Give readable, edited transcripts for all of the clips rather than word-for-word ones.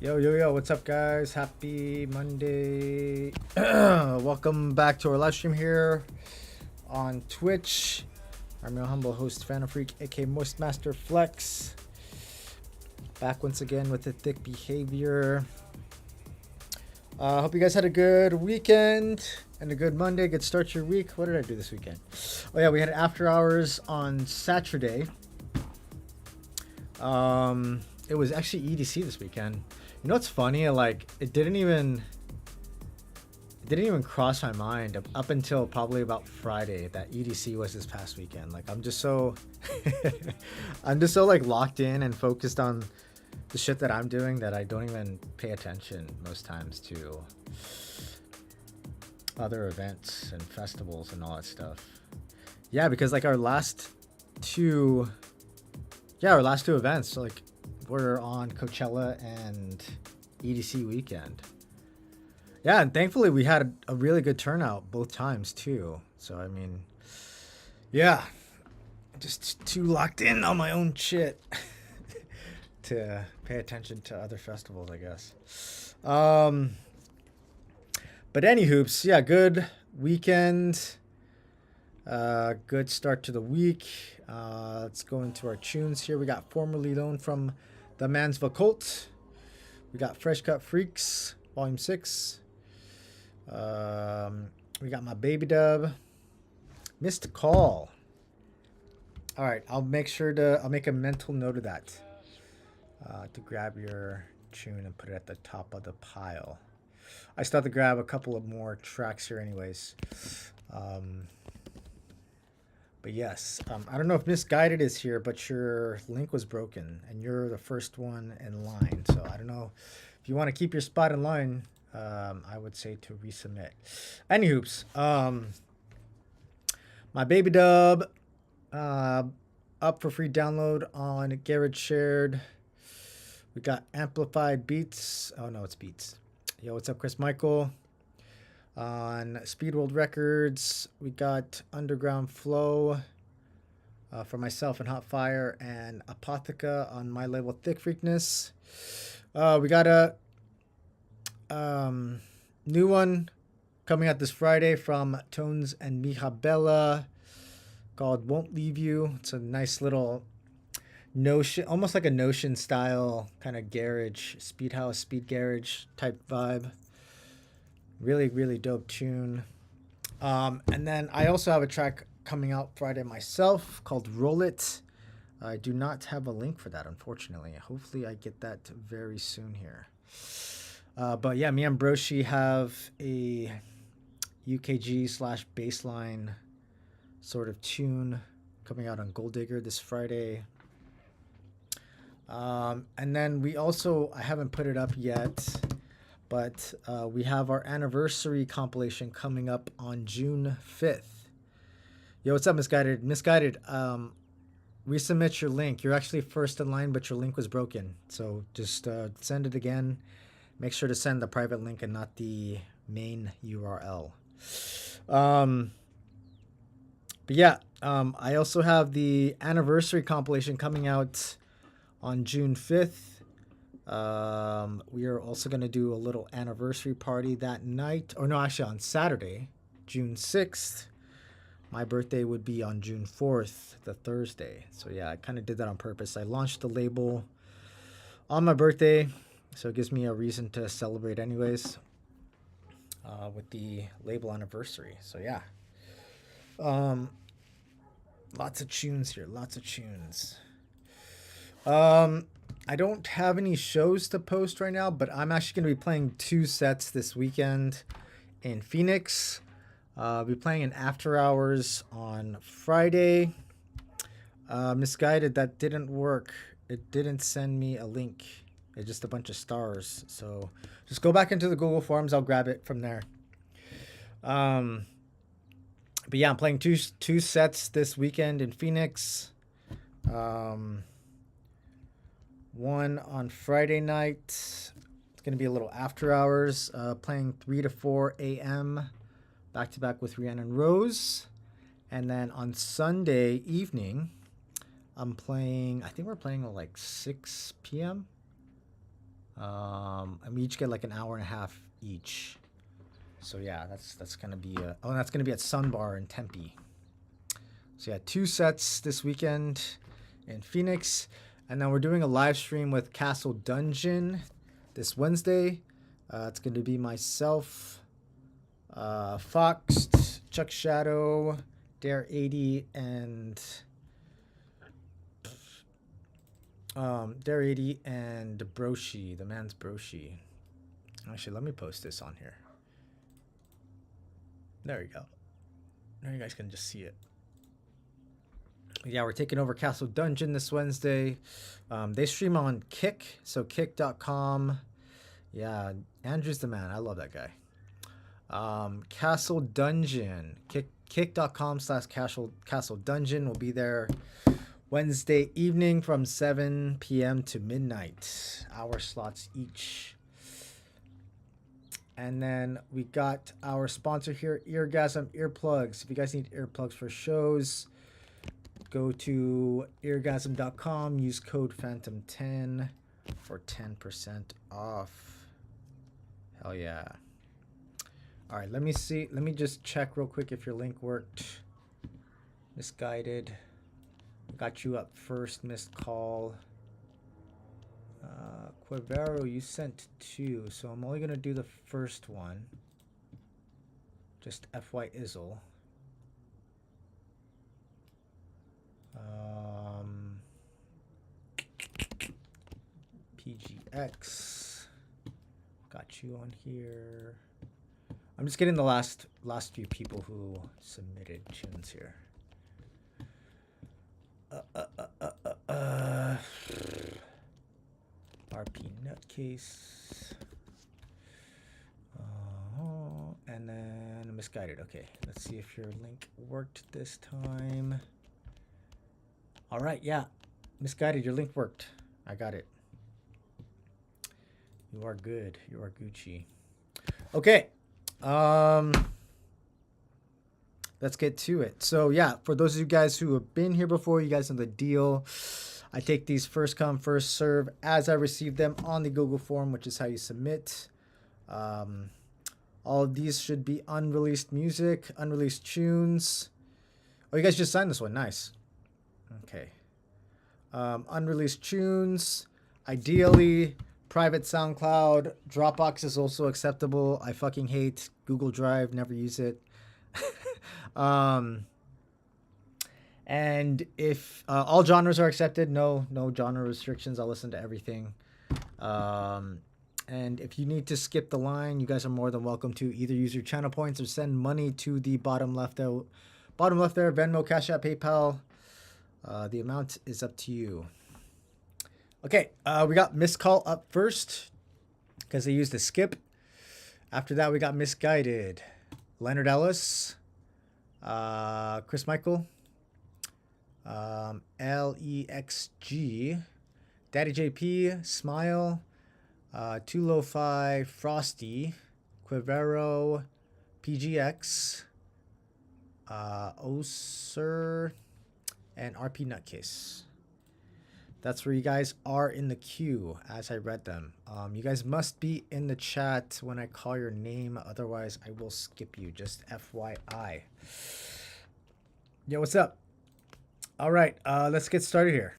Yo, what's up, guys? Happy Monday. Welcome back to our live stream here on Twitch. I'm your humble host, Phantom Freak, aka Moistmaster Flex. Back once again with the thick behavior. Hope you guys had a good weekend and a good Monday. Good start to your week. What did I do this weekend? Oh, yeah, we had after hours on Saturday. It was actually EDC this weekend. You know what's funny? Like it didn't even cross my mind up until probably about Friday that EDC was this past weekend. Like I'm just so like locked in and focused on the shit that I'm doing that I don't even pay attention most times to other events and festivals and all that stuff. Yeah, because like our last two events, like were on Coachella and EDC weekend. Yeah, and thankfully we had a really good turnout both times too. So I mean, yeah, just too locked in on my own shit to pay attention to other festivals, I guess. But any hoops, yeah, good weekend. Good start to the week. Let's go into our tunes here. We got Formerly Known from the Mansville Cult. We got Fresh Cut Freaks, Volume 6. We got My Baby Dub. Missed Call. All right, I'll make a mental note of that. To grab your tune and put it at the top of the pile. I still have to grab a couple of more tracks here anyways. But yes, I don't know if Misguided is here, but your link was broken and you're the first one in line. So I don't know if you want to keep your spot in line. I would say to resubmit. Any hoops. My Baby Dub up for free download on Garage Shared. We got Amplified Beats. Oh no, it's Beats. Yo, what's up, Chris Michael? On Speedworld Records, we got Underground Flow for myself and Hot Fire, and Apotheca on my label Thick Freakness. We got a new one coming out this Friday from Tones and Mija Bella called Won't Leave You. It's a nice little Notion, almost like a Notion style kind of garage, speed house, speed garage type vibe. Really, really dope tune. And then I also have a track coming out Friday myself called Roll It. I do not have a link for that, unfortunately. Hopefully I get that very soon here. But yeah, me and Broshi have a UKG / baseline sort of tune coming out on Gold Digger this Friday. And then we also, I haven't put it up yet, but we have our anniversary compilation coming up on June 5th. Yo, what's up, Misguided? Misguided, resubmit your link. You're actually first in line, but your link was broken. So just send it again. Make sure to send the private link and not the main URL. But yeah, I also have the anniversary compilation coming out on June 5th. We are also going to do a little anniversary party that night. Or no, actually on Saturday, June 6th. My birthday would be on June 4th, the Thursday. So yeah, I kind of did that on purpose. I launched the label on my birthday, so it gives me a reason to celebrate anyways with the label anniversary. So yeah. Lots of tunes here. Lots of tunes. I don't have any shows to post right now, but I'm actually going to be playing 2 sets this weekend in Phoenix. I'll be playing an after hours on Friday. Misguided, that didn't work. It didn't send me a link. It's just a bunch of stars. So just go back into the Google Forms. I'll grab it from there. But yeah, I'm playing two sets this weekend in Phoenix. One on Friday night. It's going to be a little after hours. Playing 3 to 4 a.m. back to back with Rhiannon Rose. And then on Sunday evening, I'm playing, I think we're playing at like 6 p.m. And we each get like an hour and a half each. So yeah, that's gonna be that's gonna be at Sunbar in Tempe. So yeah, 2 sets this weekend in Phoenix, and then we're doing a live stream with Castle Dungeon this Wednesday. It's gonna be myself, Fox, Chuck Shadow, Dare 80, and Dare 80 and Broshi, the man's Broshi. Actually, let me post this on here. There you go. Now you guys can just see it. Yeah, we're taking over Castle Dungeon this Wednesday. They stream on Kick, so kick.com. Yeah, Andrew's the man. I love that guy. Castle Dungeon. Kick.com/Castle Dungeon will be there Wednesday evening from 7 p.m. to midnight. Hour slots each. And then we got our sponsor here, Eargasm Earplugs. If you guys need earplugs for shows, go to eargasm.com. Use code Phantom10 for 10% off. Hell yeah. All right, let me see. Let me just check real quick if your link worked. Misguided. Got you up first. Missed call. Quivero, you sent 2, so I'm only gonna do the first one. Just FY Izzle. PGX. Got you on here. I'm just getting the last few people who submitted tunes here. RP Nutcase. And then Misguided. Okay, let's see if your link worked this time. All right, yeah. Misguided, your link worked. I got it. You are good. You are Gucci. Okay. Let's get to it. So yeah, for those of you guys who have been here before, you guys know the deal. I take these first come, first serve as I receive them on the Google form, which is how you submit. All of these should be unreleased music, unreleased tunes. Oh, you guys just signed this one. Nice. Okay. Unreleased tunes. Ideally, private SoundCloud. Dropbox is also acceptable. I fucking hate Google Drive. Never use it. And if all genres are accepted, no genre restrictions. I'll listen to everything. And if you need to skip the line, you guys are more than welcome to either use your channel points or send money to the bottom left there, Venmo, Cash App, PayPal. The amount is up to you. Okay, we got Missed Call up first because they used a skip. After that, we got Misguided, Leonard Ellis, Chris Michael, LEXG, Daddy JP, Smile, Too Lo-Fi, Frosty, Quivero, PGX, Oser, and RP Nutcase. That's where you guys are in the queue as I read them. You guys must be in the chat when I call your name. Otherwise, I will skip you. Just FYI. Yo, what's up? All right, let's get started here.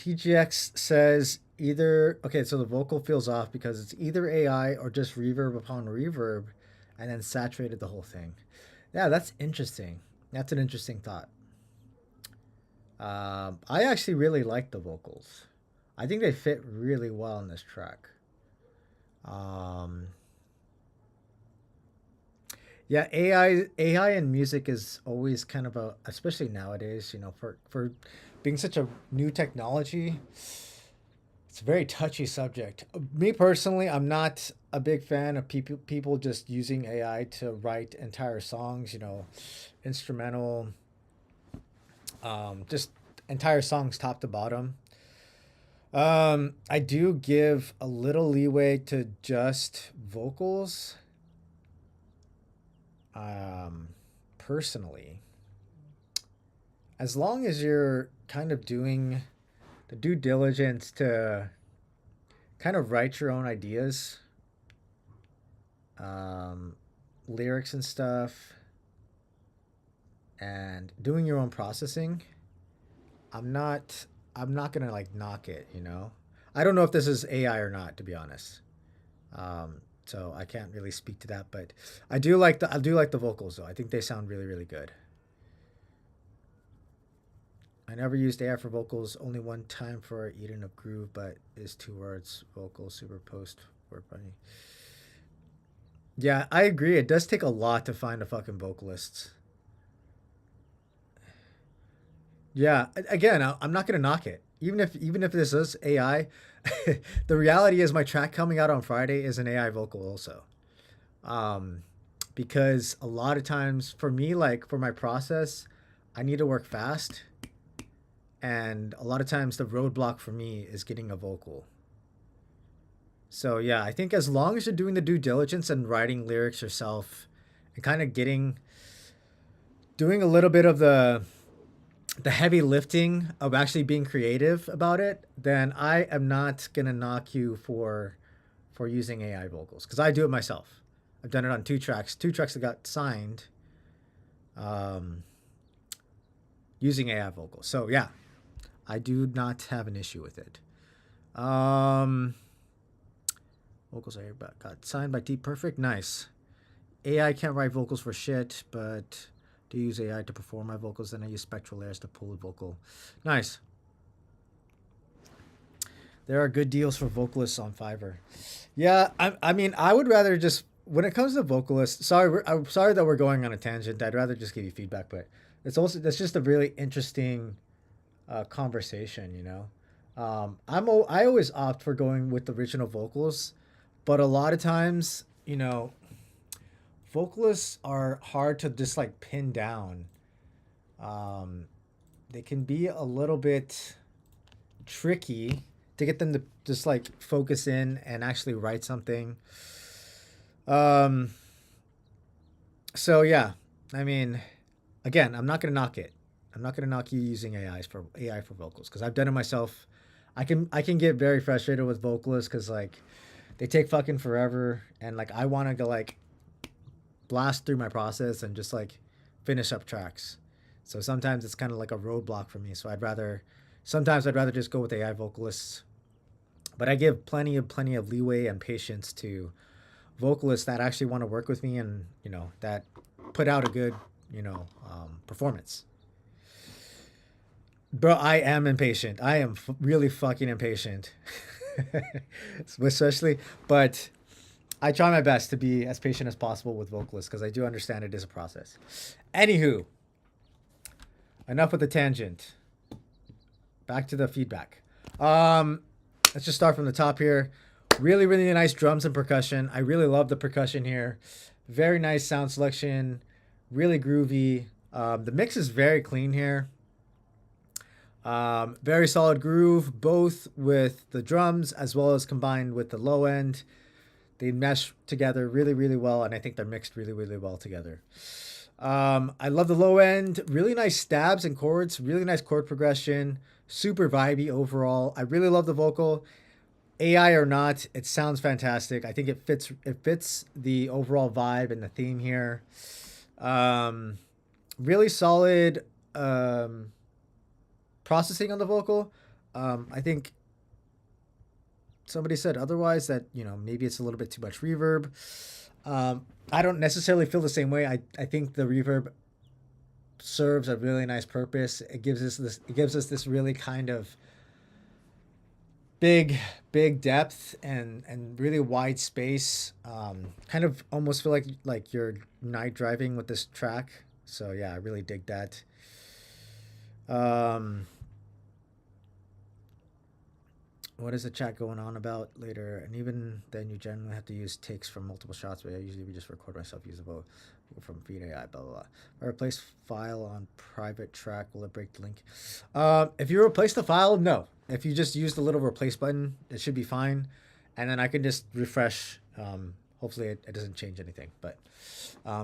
TGX says either, okay, so the vocal feels off because it's either AI or just reverb upon reverb and then saturated the whole thing. Yeah, that's interesting. That's an interesting thought. I actually really like the vocals. I think they fit really well in this track. Um, yeah, AI and music is always kind of a, especially nowadays, for being such a new technology, it's a very touchy subject. Me personally, I'm not a big fan of people just using AI to write entire songs, instrumental, just entire songs top to bottom. I do give a little leeway to just vocals. Um, Personally, as long as you're kind of doing the due diligence to kind of write your own ideas, um, lyrics and stuff, and doing your own processing, I'm not I'm not gonna like knock it. I don't know if this is AI or not, to be honest. So I can't really speak to that, but I do like the vocals though. I think they sound really really good. I never used AI for vocals. Only one time for Eden of Groove, but is two words vocal superpost word bunny. Yeah, I agree. It does take a lot to find a fucking vocalist. Yeah, again, I'm not gonna knock it. Even if this is AI, the reality is my track coming out on Friday is an AI vocal also. Um, because a lot of times for me, like for my process, I need to work fast, and a lot of times the roadblock for me is getting a vocal. So yeah, I think as long as you're doing the due diligence and writing lyrics yourself, and kind of doing a little bit of the heavy lifting of actually being creative about it, then I am not gonna knock you for using AI vocals because I do it myself. I've done it on two tracks that got signed, um, using AI vocals. So yeah, I do not have an issue with it. Um, Vocals are got signed by Deep Perfect. Nice. AI can't write vocals for shit, but do use AI to perform my vocals. Then I use spectral layers to pull a vocal. Nice. There are good deals for vocalists on Fiverr. Yeah, I mean, I would rather just when it comes to vocalists. I'm sorry that we're going on a tangent. I'd rather just give you feedback, but that's just a really interesting conversation. I always opt for going with the original vocals, but a lot of times, vocalists are hard to just like pin down. Um, they can be a little bit tricky to get them to just like focus in and actually write something. Um, so yeah, I mean, again, I'm not gonna knock it. I'm not gonna knock you using AI for vocals because I've done it myself. I can get very frustrated with vocalists because like they take fucking forever and like I want to go like blast through my process and just like finish up tracks. So sometimes it's kind of like a roadblock for me. So sometimes I'd rather just go with AI vocalists. But I give plenty of leeway and patience to vocalists that actually want to work with me and that put out a good performance. Bro, I am impatient. I am really fucking impatient. Especially, but I try my best to be as patient as possible with vocalists because I do understand it is a process. Anywho, enough with the tangent. Back to the feedback. Let's just start from the top here. Really, really nice drums and percussion. I really love the percussion here. Very nice sound selection. Really groovy. The mix is very clean here. Very solid groove, both with the drums as well as combined with the low end. They mesh together really, really well, and I think they're mixed really, really well together. I love the low end. Really nice stabs and chords. Really nice chord progression. Super vibey overall. I really love the vocal. AI or not, it sounds fantastic. I think it fits the overall vibe and the theme here. Really solid processing on the vocal. I think somebody said otherwise, that maybe it's a little bit too much reverb. I don't necessarily feel the same way. I think the reverb serves a really nice purpose. It gives us this really kind of big depth and really wide space. Kind of almost feel like you're night driving with this track. So yeah, I really dig that. What is the chat going on about later? And even then, you generally have to use takes from multiple shots, but I usually just record myself usable from Feed AI, blah, blah, blah. If I replace file on private track, will it break the link? If you replace the file, no. If you just use the little replace button, it should be fine. And then I can just refresh. Hopefully it doesn't change anything. But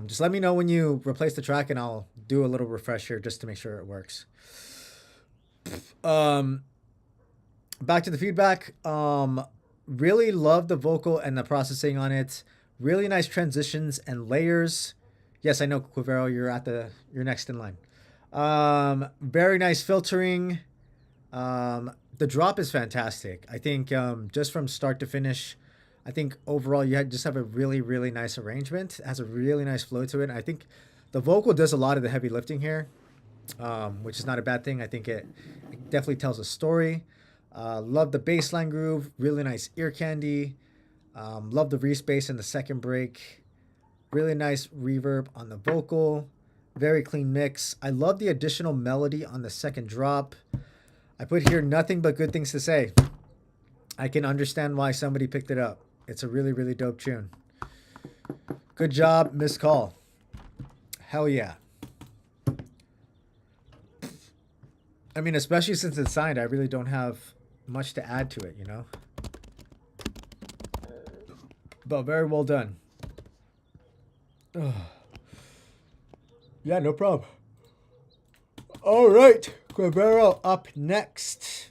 just let me know when you replace the track, and I'll do a little refresh here just to make sure it works. Back to the feedback. Really love the vocal and the processing on it. Really nice transitions and layers. Yes, I know, Quivero, you're next in line. Very nice filtering. The drop is fantastic. I think just from start to finish, I think overall you just have a really, really nice arrangement. It has a really nice flow to it. I think the vocal does a lot of the heavy lifting here, which is not a bad thing. I think it definitely tells a story. Love the bassline groove. Really nice ear candy. Love the respace in the second break. Really nice reverb on the vocal. Very clean mix. I love the additional melody on the second drop. I put here nothing but good things to say. I can understand why somebody picked it up. It's a really, really dope tune. Good job, Miss Call. Hell yeah. I mean, especially since it's signed, I really don't have much to add to it, But very well done. Ugh. Yeah, no problem. All right, Quivero up next.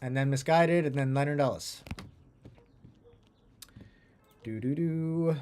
And then Misguided, and then Leonard Ellis. Do-do-do.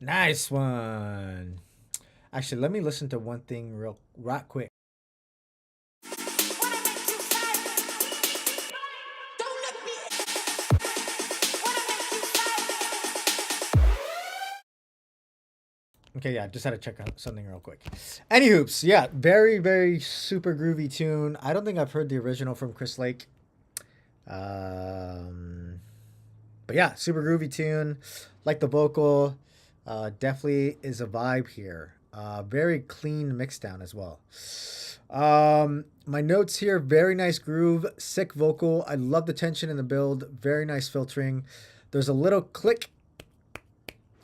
Nice one. Actually, let me listen to one thing right quick. Okay, yeah, just had to check out something real quick. Any hoops, yeah, very, very super groovy tune. I don't think I've heard the original from Chris Lake. But yeah, super groovy tune. Like the vocal, definitely is a vibe here. Very clean mix down as well. My notes here, very nice groove, sick vocal. I love the tension in the build. Very nice filtering. There's a little click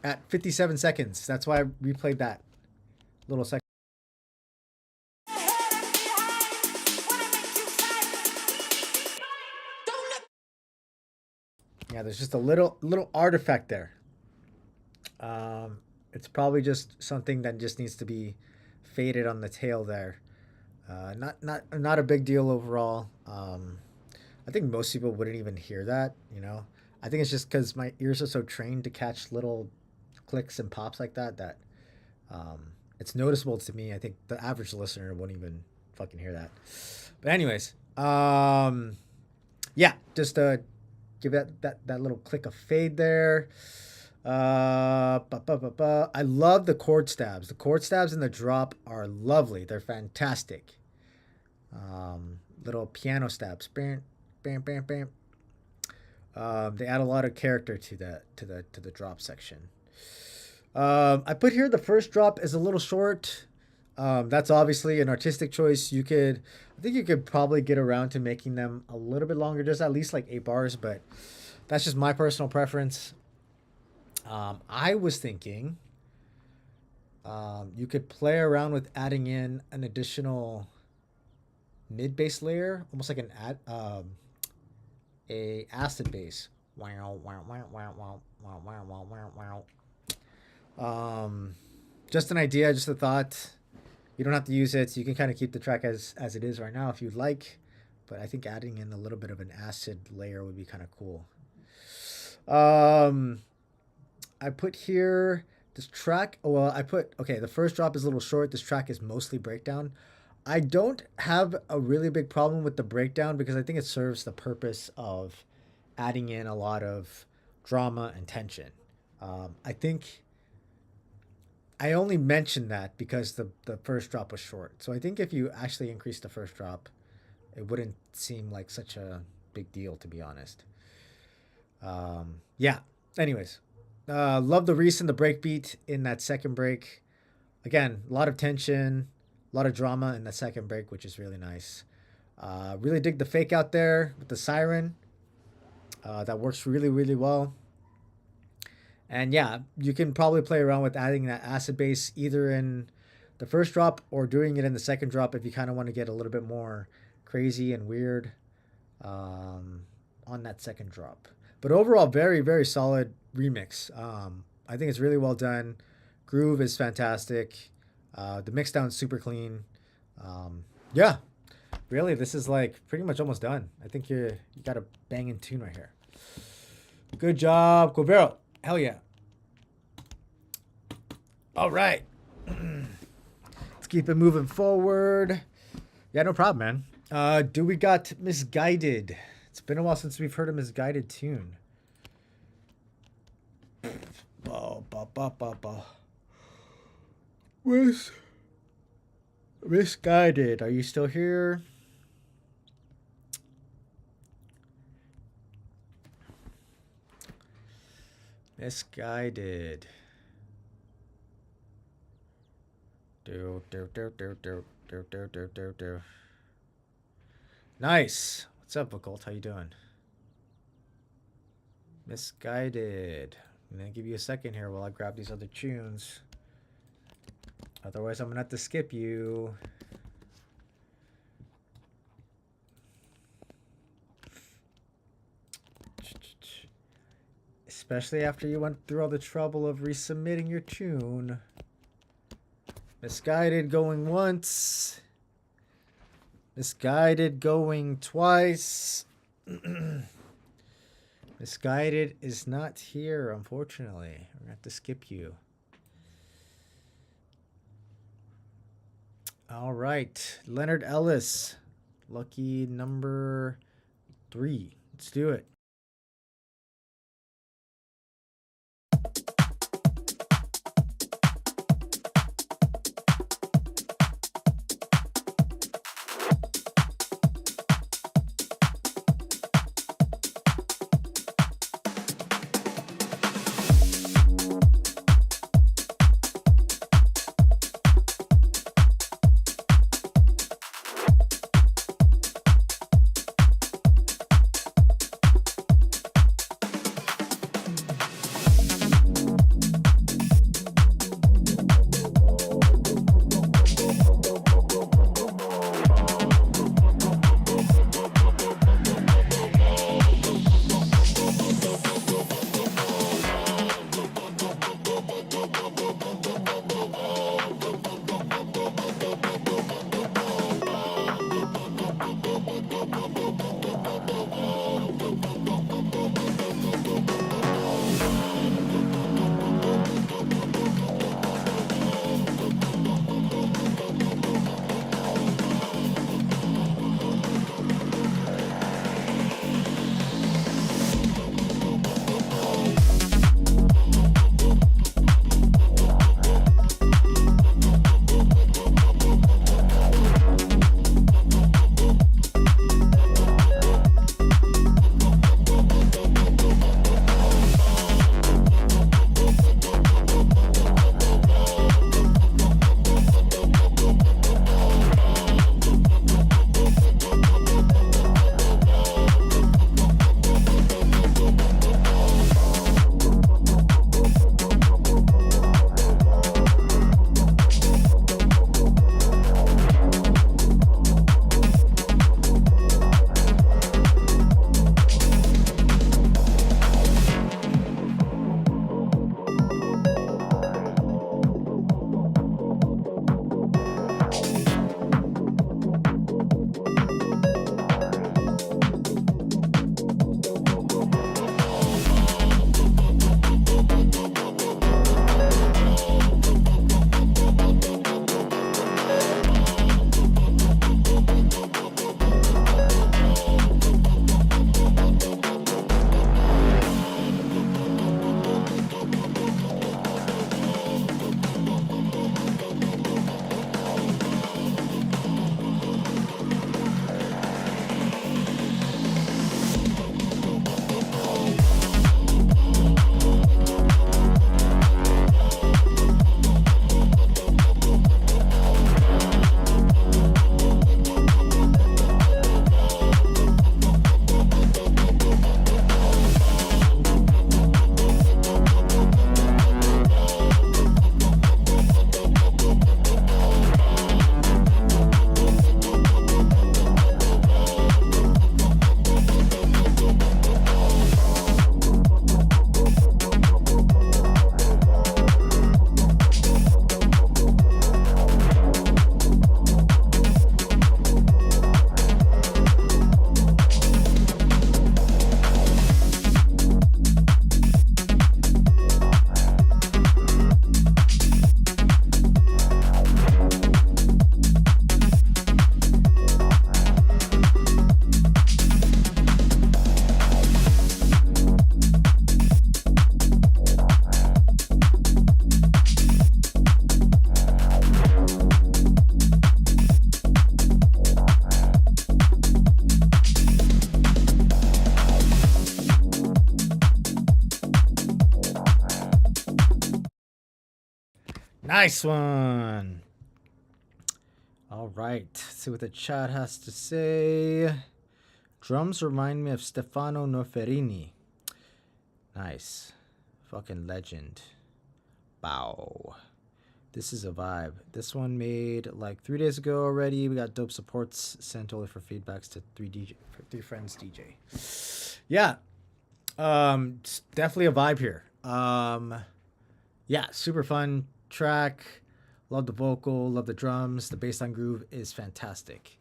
at 57 seconds. That's why I replayed that little second. Yeah, there's just a little artifact there. It's probably just something that just needs to be faded on the tail there. Not a big deal overall. I think most people wouldn't even hear that. I think it's just because my ears are so trained to catch little clicks and pops like that it's noticeable to me. I think the average listener wouldn't even fucking hear that. But anyways, yeah, just give that little click of fade there. I love the chord stabs. The chord stabs in the drop are lovely. They're fantastic. Little piano stabs. Bam, bam, bam, bam. They add a lot of character to the drop section. I put here the first drop is a little short. That's obviously an artistic choice. I think you could probably get around to making them a little bit longer, just at least like 8 bars, but that's just my personal preference. I was thinking you could play around with adding in an additional mid bass layer, almost like a acid bass. Just an idea, just a thought. You don't have to use it. So you can kind of keep the track as it is right now if you'd like. But I think adding in a little bit of an acid layer would be kind of cool. I put here this track. Well, okay, the first drop is a little short. This track is mostly breakdown. I don't have a really big problem with the breakdown because I think it serves the purpose of adding in a lot of drama and tension. I think I only mentioned that because the first drop was short. So I think if you actually increase the first drop, it wouldn't seem like such a big deal, to be honest. Yeah. Anyways, love the recent the break beat in that second break. Again, a lot of tension, a lot of drama in the second break, which is really nice. Really dig the fake out there with the siren. That works really, really well. And yeah, you can probably play around with adding that acid bass either in the first drop or doing it in the second drop if you kind of want to get a little bit more crazy and weird on that second drop. But overall, very, very solid remix. I think it's really well done. Groove is fantastic. The mix down is super clean. Yeah, really, this is like pretty much almost done. I think you got a banging tune right here. Good job, Cobero. Hell yeah. All right. Let's keep it moving forward. Yeah, no problem, man. Do we got Misguided? It's been a while since we've heard a Misguided tune. Where's Misguided? Are you still here? Misguided. Do. Nice. What's up, Vocult? How you doing? Misguided. I'm gonna give you a second here while I grab these other tunes. Otherwise, I'm gonna have to skip you. Especially after you went through all the trouble of resubmitting your tune. Misguided going once. Misguided going twice. Misguided is not here, unfortunately. We're going to have to skip you. All right. Leonard Ellis. Lucky number 3. Let's do it. Nice one. All right. Let's see what the chat has to say. Drums remind me of Stefano Noferini. Nice. Fucking legend. Bow. This is a vibe. This one made like 3 days ago already. We got dope supports sent over for feedbacks to three friends DJ. Yeah. It's definitely a vibe here. Yeah, super fun track. Love the vocal, love the drums. The bassline groove is fantastic.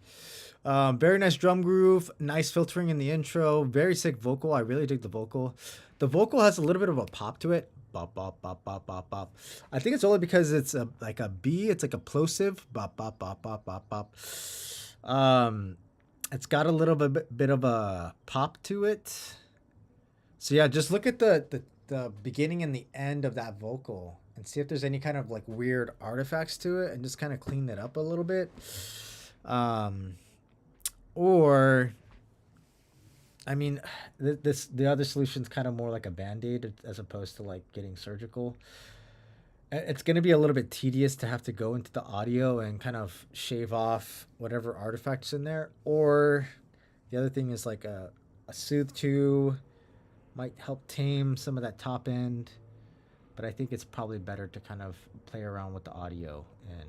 Very nice drum groove, nice filtering in the intro, very sick vocal. I really dig the vocal. The vocal has a little bit of a pop to it. Bop, bop, bop, bop, bop, bop. I think it's only because it's like a B, it's like a plosive. Bop, bop, bop, bop, bop, bop. It's got a little bit of a pop to it. So yeah, just look at the beginning and the end of that vocal and see if there's any kind of like weird artifacts to it and just kind of clean that up a little bit. Or I mean, the other solution's kind of more like a band-aid as opposed to like getting surgical. It's going to be a little bit tedious to have to go into the audio and kind of shave off whatever artifacts in there. Or the other thing is like a Soothe 2 might help tame some of that top end. But I think it's probably better to kind of play around with the audio and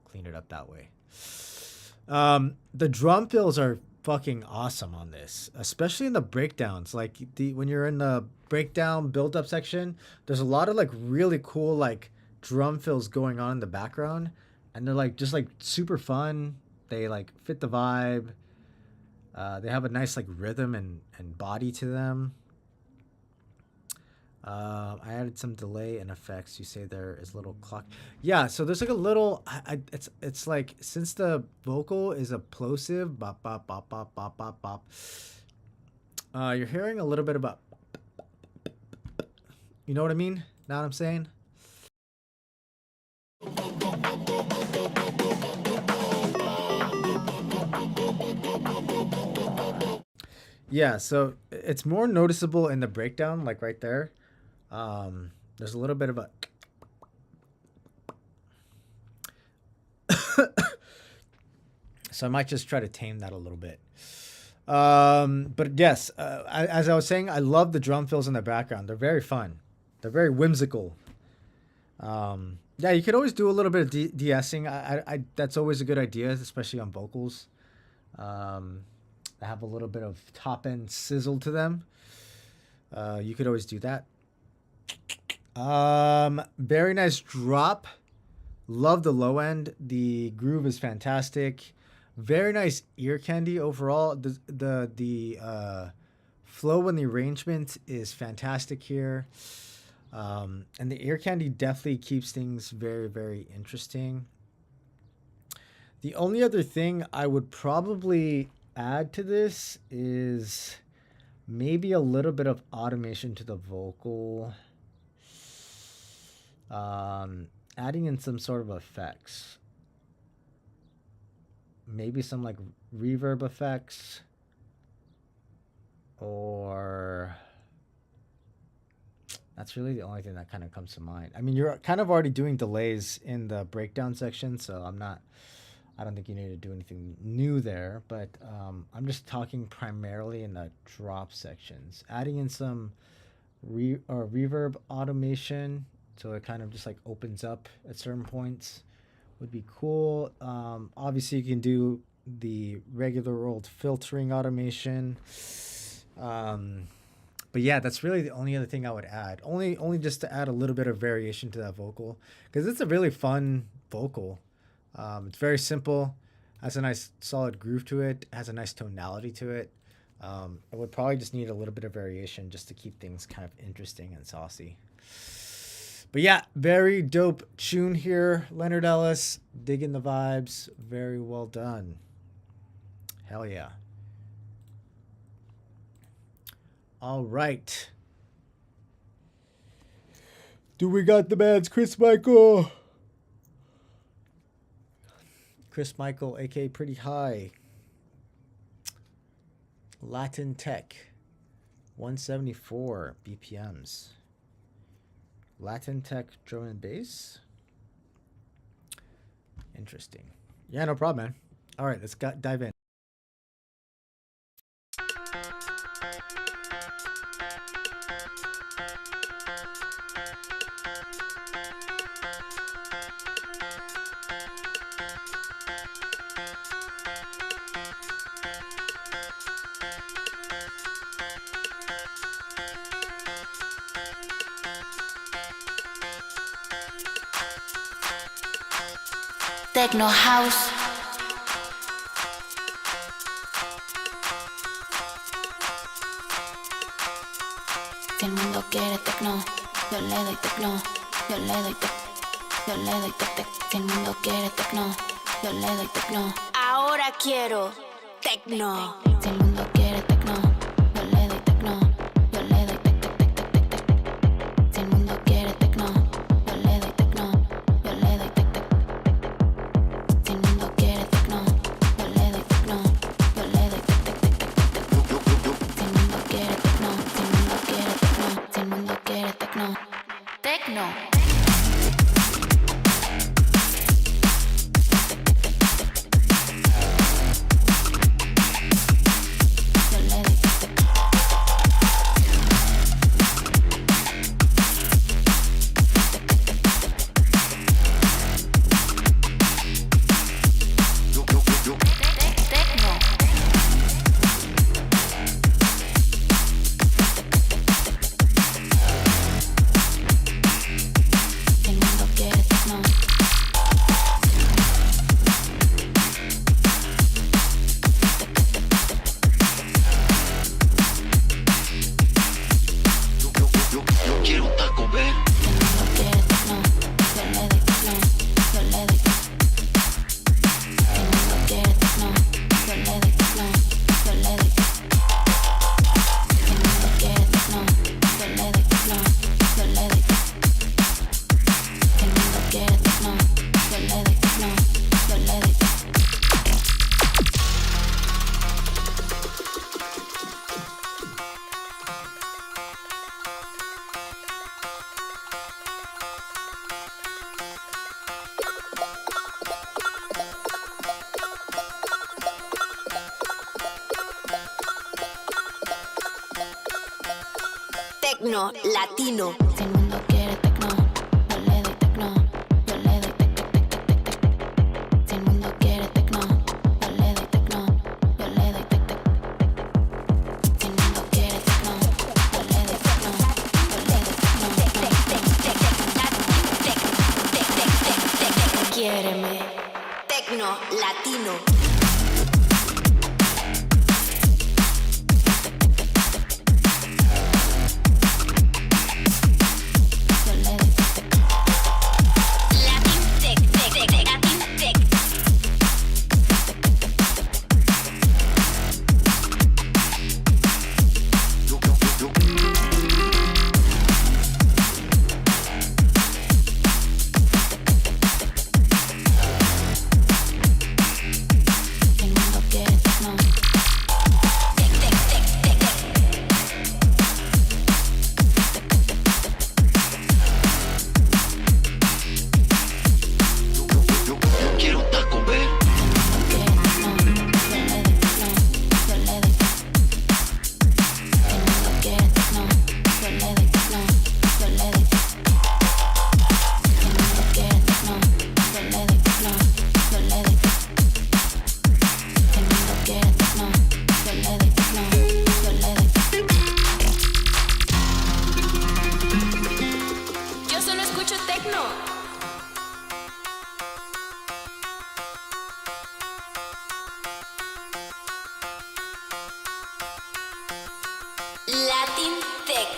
clean it up that way. The drum fills are fucking awesome on this, especially in the breakdowns. Like when you're in the breakdown build up section, there's a lot of like really cool like drum fills going on in the background, and they're like just like super fun. They like fit the vibe. They have a nice like rhythm and body to them. I added some delay and effects. You say there is a little clock. Yeah, so there's like a little. It's like since the vocal is a plosive, bop bop bop bop bop bop bop. You're hearing a little bit about. You know what I mean? Know what I'm saying? Yeah, so it's more noticeable in the breakdown, like right there. There's a little bit of a so I might just try to tame that a little bit. But yes, as I was saying, I love the drum fills in the background. They're very fun. They're very whimsical. Yeah, you could always do a little bit of de-essing. That's always a good idea, especially on vocals. That have a little bit of top end sizzle to them. You could always do that. Very nice drop. Love the low end. The groove is fantastic. Very nice ear candy overall. The flow and the arrangement is fantastic here. And the ear candy definitely keeps things very, very interesting. The only other thing I would probably add to this is maybe a little bit of automation to the vocal. Adding in some sort of effects. Maybe some like reverb effects. Or that's really the only thing that kind of comes to mind. I mean, you're kind of already doing delays in the breakdown section, so I don't think you need to do anything new there, but I'm just talking primarily in the drop sections. Adding in some reverb automation, so it kind of just like opens up at certain points, would be cool. Obviously, you can do the regular old filtering automation. But yeah, that's really the only other thing I would add. Only just to add a little bit of variation to that vocal, because it's a really fun vocal. It's very simple, has a nice solid groove to it, has a nice tonality to it. It would probably just need a little bit of variation just to keep things kind of interesting and saucy. But yeah, very dope tune here. Leonard Ellis, digging the vibes. Very well done. Hell yeah. All right. Do we got the man's Chris Michael? Chris Michael, aka Pretty High. Latin Tech. 174 BPMs. Latin Tech drum and bass. Interesting. Yeah, no problem, man. All right, let's dive in. Techno house. Si el mundo quiere tecno, yo le doy tecno, yo le doy yo le doy tec. Si el mundo quiere tecno, yo le doy tecno. Ahora quiero tecno. Si el mundo quiere tecno, yo le doy tecno, yo le doy tec. Si el mundo quiere tecno, yo le doy tecno, yo le doy tec. Si el mundo quiere tecno, yo le doy tecno, yo le doy tec. Si el mundo quiere tecno, si el mundo quiere tecno, si el mundo quiere tecno, tecno. Tecno latino. Si el mundo quiere tecno, yo le doy tecno, yo le doy tec. Si el mundo quiere tecno, yo le doy tecno, yo le doy tec. Si el mundo quiere tecno, yo le doy tecno, yo le doy tecno. Quiéreme. Tecno latino. Latin Tech.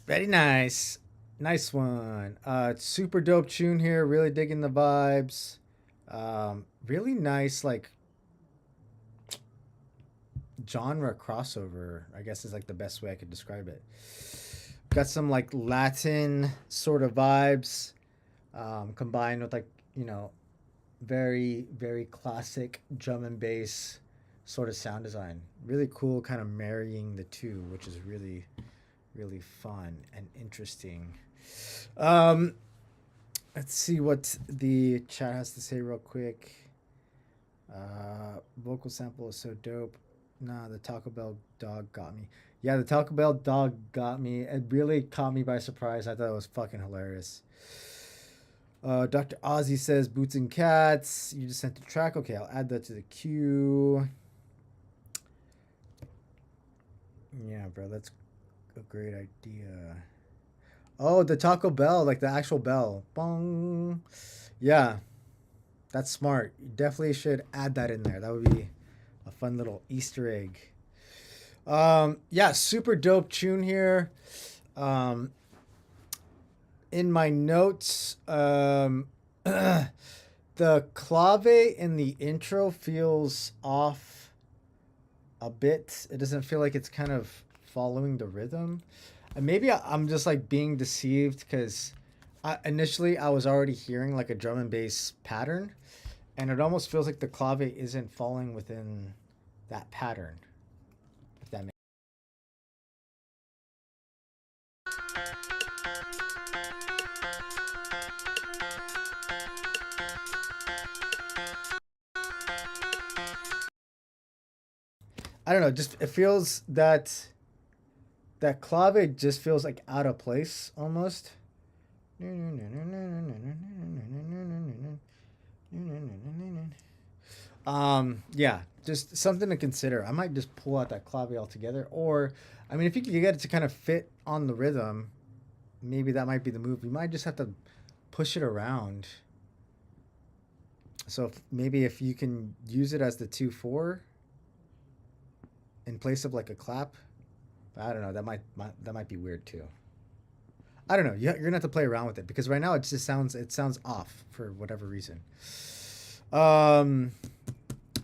Very nice. Nice one. Super dope tune here. Really digging the vibes. Really nice, like, genre crossover, I guess is like the best way I could describe it. Got some like Latin sort of vibes, combined with like, very, very classic drum and bass sort of sound design. Really cool, kind of marrying the two, which is really, really fun and interesting. Let's see what the chat has to say real quick. Vocal sample is so dope. Nah, the Taco Bell dog got me. Yeah, the Taco Bell dog got me. It really caught me by surprise. I thought it was fucking hilarious. Dr. Ozzy says Boots and Cats. You just sent the track. Okay, I'll add that to the queue. Yeah, bro, that's a great idea. Oh, the Taco Bell, like the actual bell. Bong. Yeah, that's smart. You definitely should add that in there. That would be a fun little Easter egg. Yeah, super dope tune here. Um, in my notes, the clave in the intro feels off a bit. It doesn't feel like it's kind of following the rhythm. And maybe I'm just like being deceived because initially I was already hearing like a drum and bass pattern, and it almost feels like the clave isn't falling within that pattern. If that makes I don't know, just it feels that clave just feels like out of place almost. Yeah, just something to consider. I might just pull out that clave altogether, or I mean, if you can get it to kind of fit on the rhythm, maybe that might be the move. You might just have to push it around. So maybe if you can use it as the 2/4 in place of like a clap, I don't know. That might be weird too. I don't know. You're gonna have to play around with it because right now it sounds off for whatever reason. Um,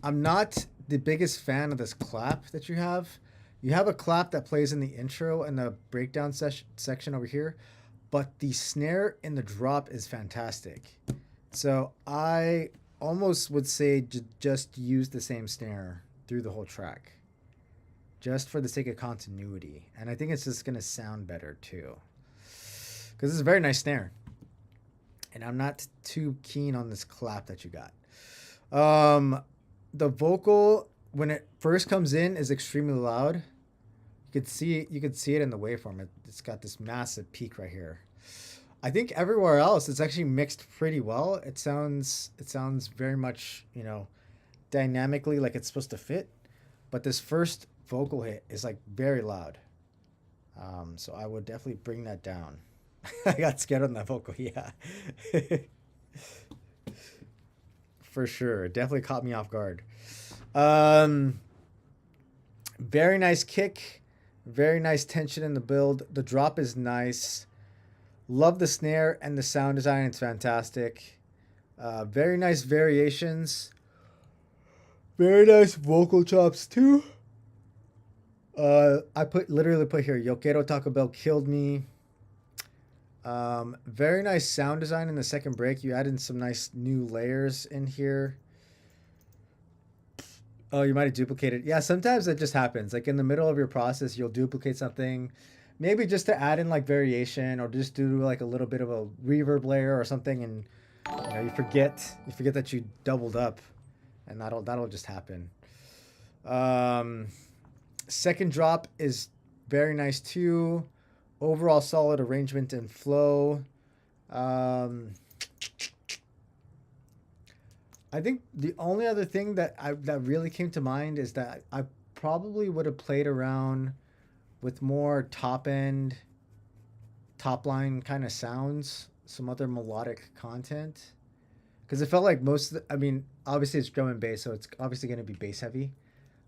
I'm not the biggest fan of this clap that you have. You have a clap that plays in the intro and the breakdown section over here, but the snare in the drop is fantastic. So I almost would say just use the same snare through the whole track, just for the sake of continuity. And I think it's just gonna sound better too, because it's a very nice snare. And I'm not too keen on this clap that you got. The vocal when it first comes in is extremely loud. You could see it in the waveform. It's got this massive peak right here. I think everywhere else it's actually mixed pretty well. It sounds very much, dynamically like it's supposed to fit. But this first vocal hit is like very loud. So I would definitely bring that down. I got scared on that vocal, yeah. For sure. It definitely caught me off guard. Very nice kick. Very nice tension in the build. The drop is nice. Love the snare and the sound design. It's fantastic. Very nice variations. Very nice vocal chops too. I literally put here, Yo Quiero Taco Bell killed me. Very nice sound design in the second break. You added some nice new layers in here. Oh, you might have duplicated. Yeah, sometimes that just happens. Like in the middle of your process, you'll duplicate something. Maybe just to add in like variation or just do like a little bit of a reverb layer or something, and you forget that you doubled up, and that'll just happen. Second drop is very nice too. Overall solid arrangement and flow. I think the only other thing that really came to mind is that I probably would have played around with more top line kind of sounds, some other melodic content, because it felt like obviously it's drum and bass, so it's obviously going to be bass heavy,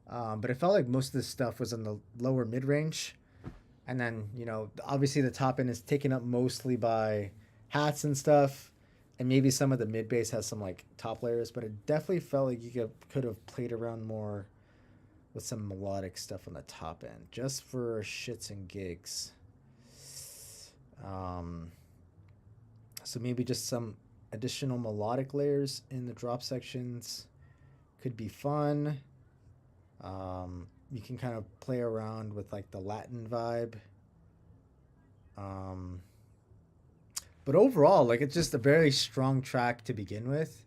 but it felt like most of this stuff was in the lower mid range, and then obviously the top end is taken up mostly by hats and stuff. And maybe some of the mid bass has some like top layers, but it definitely felt like you could have played around more with some melodic stuff on the top end, just for shits and gigs. So maybe just some additional melodic layers in the drop sections could be fun. You can kind of play around with like the Latin vibe. But overall, like it's just a very strong track to begin with.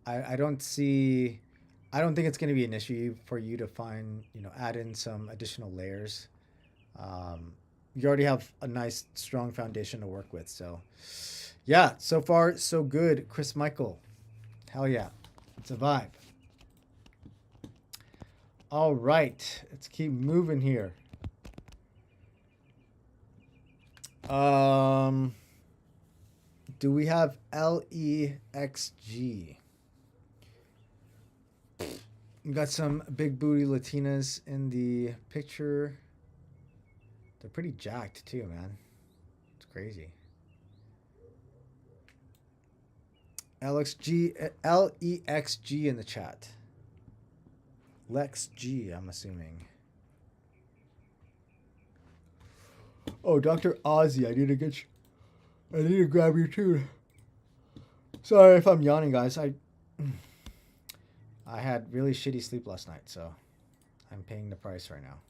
I don't think it's going to be an issue for you to add in some additional layers. You already have a nice, strong foundation to work with. So, yeah, so far, so good. Chris Michael. Hell yeah. It's a vibe. All right. Let's keep moving here. Do we have LEXG? We got some big booty Latinas in the picture. They're pretty jacked too, man. It's crazy. LEXG in the chat. Lex G, I'm assuming. Oh, Dr. Ozzy, I need to grab your too. Sorry if I'm yawning, guys. I had really shitty sleep last night, so I'm paying the price right now.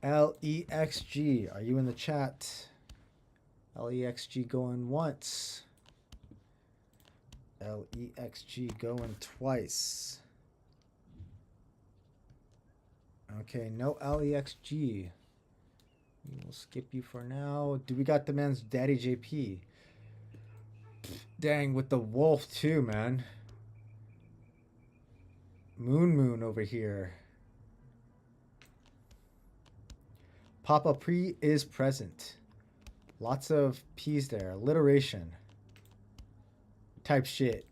LEXG, are you in the chat? LEXG going once. LEXG going twice. Okay, no LEXG. We'll skip you for now. Do we got the man's Daddy JP? Dang, with the wolf too, man. Moon over here. Papa Pre is present. Lots of P's there. Alliteration. Type shit.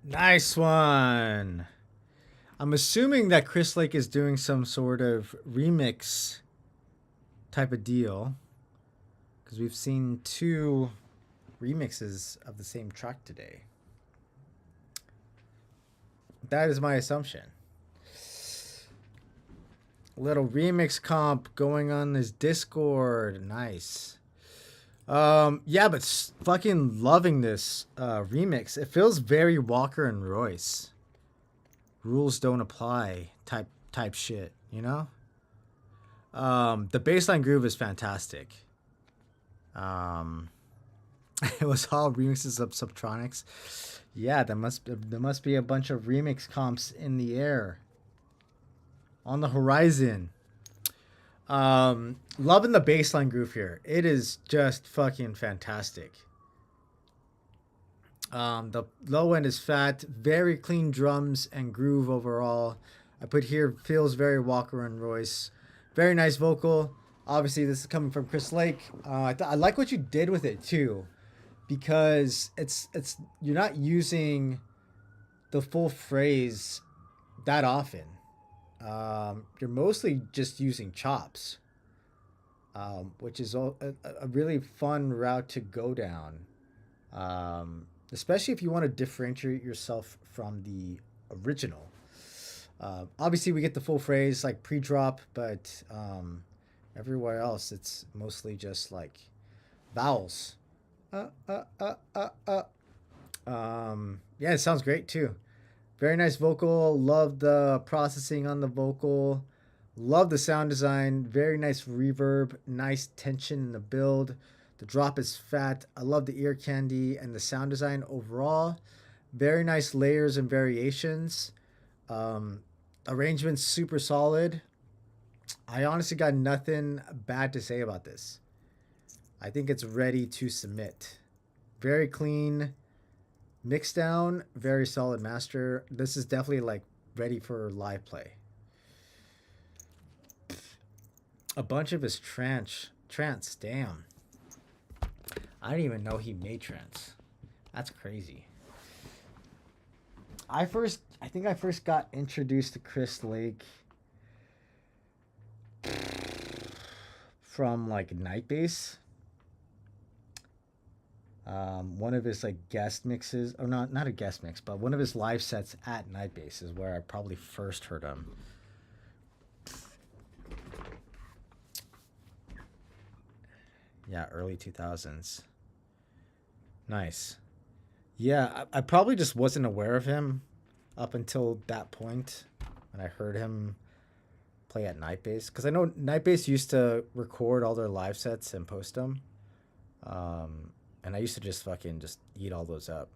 Nice one. I'm assuming that Chris Lake is doing some sort of remix type of deal, because we've seen 2 remixes of the same track today. That is my assumption. Little remix comp going on this Discord. Nice. Yeah, but fucking loving this remix. It feels very Walker and Royce. Rules don't apply type shit, you know? The bassline groove is fantastic. It was all remixes of Subtronics. Yeah, there must be a bunch of remix comps in the air. On the horizon. Loving the bassline groove here. It is just fucking fantastic. The low end is fat, very clean drums and groove overall. I put here feels very Walker and Royce. Very nice vocal. Obviously, this is coming from Chris Lake. I like what you did with it too, because it's you're not using the full phrase that often. You're mostly just using chops, which is a really fun route to go down, especially if you want to differentiate yourself from the original. Obviously, we get the full phrase like pre-drop, but everywhere else it's mostly just like vowels. Yeah, it sounds great too. Very nice vocal. Love the processing on the vocal. Love the sound design. Very nice reverb. Nice tension in the build. The drop is fat. I love the ear candy and the sound design overall. Very nice layers and variations. Arrangement's super solid. I honestly got nothing bad to say about this. I think it's ready to submit. Very clean. Mix down, very solid master. This is definitely like ready for live play. A bunch of his trance, damn. I didn't even know he made trance. That's crazy. I think I first got introduced to Chris Lake from like Nightbase. One of his like guest mixes, or not a guest mix, but one of his live sets at Nightbase is where I probably first heard him. Yeah, early 2000s. Nice. Yeah, I probably just wasn't aware of him up until that point when I heard him play at Nightbase, because I know Nightbase used to record all their live sets and post them. And I used to just fucking just eat all those up.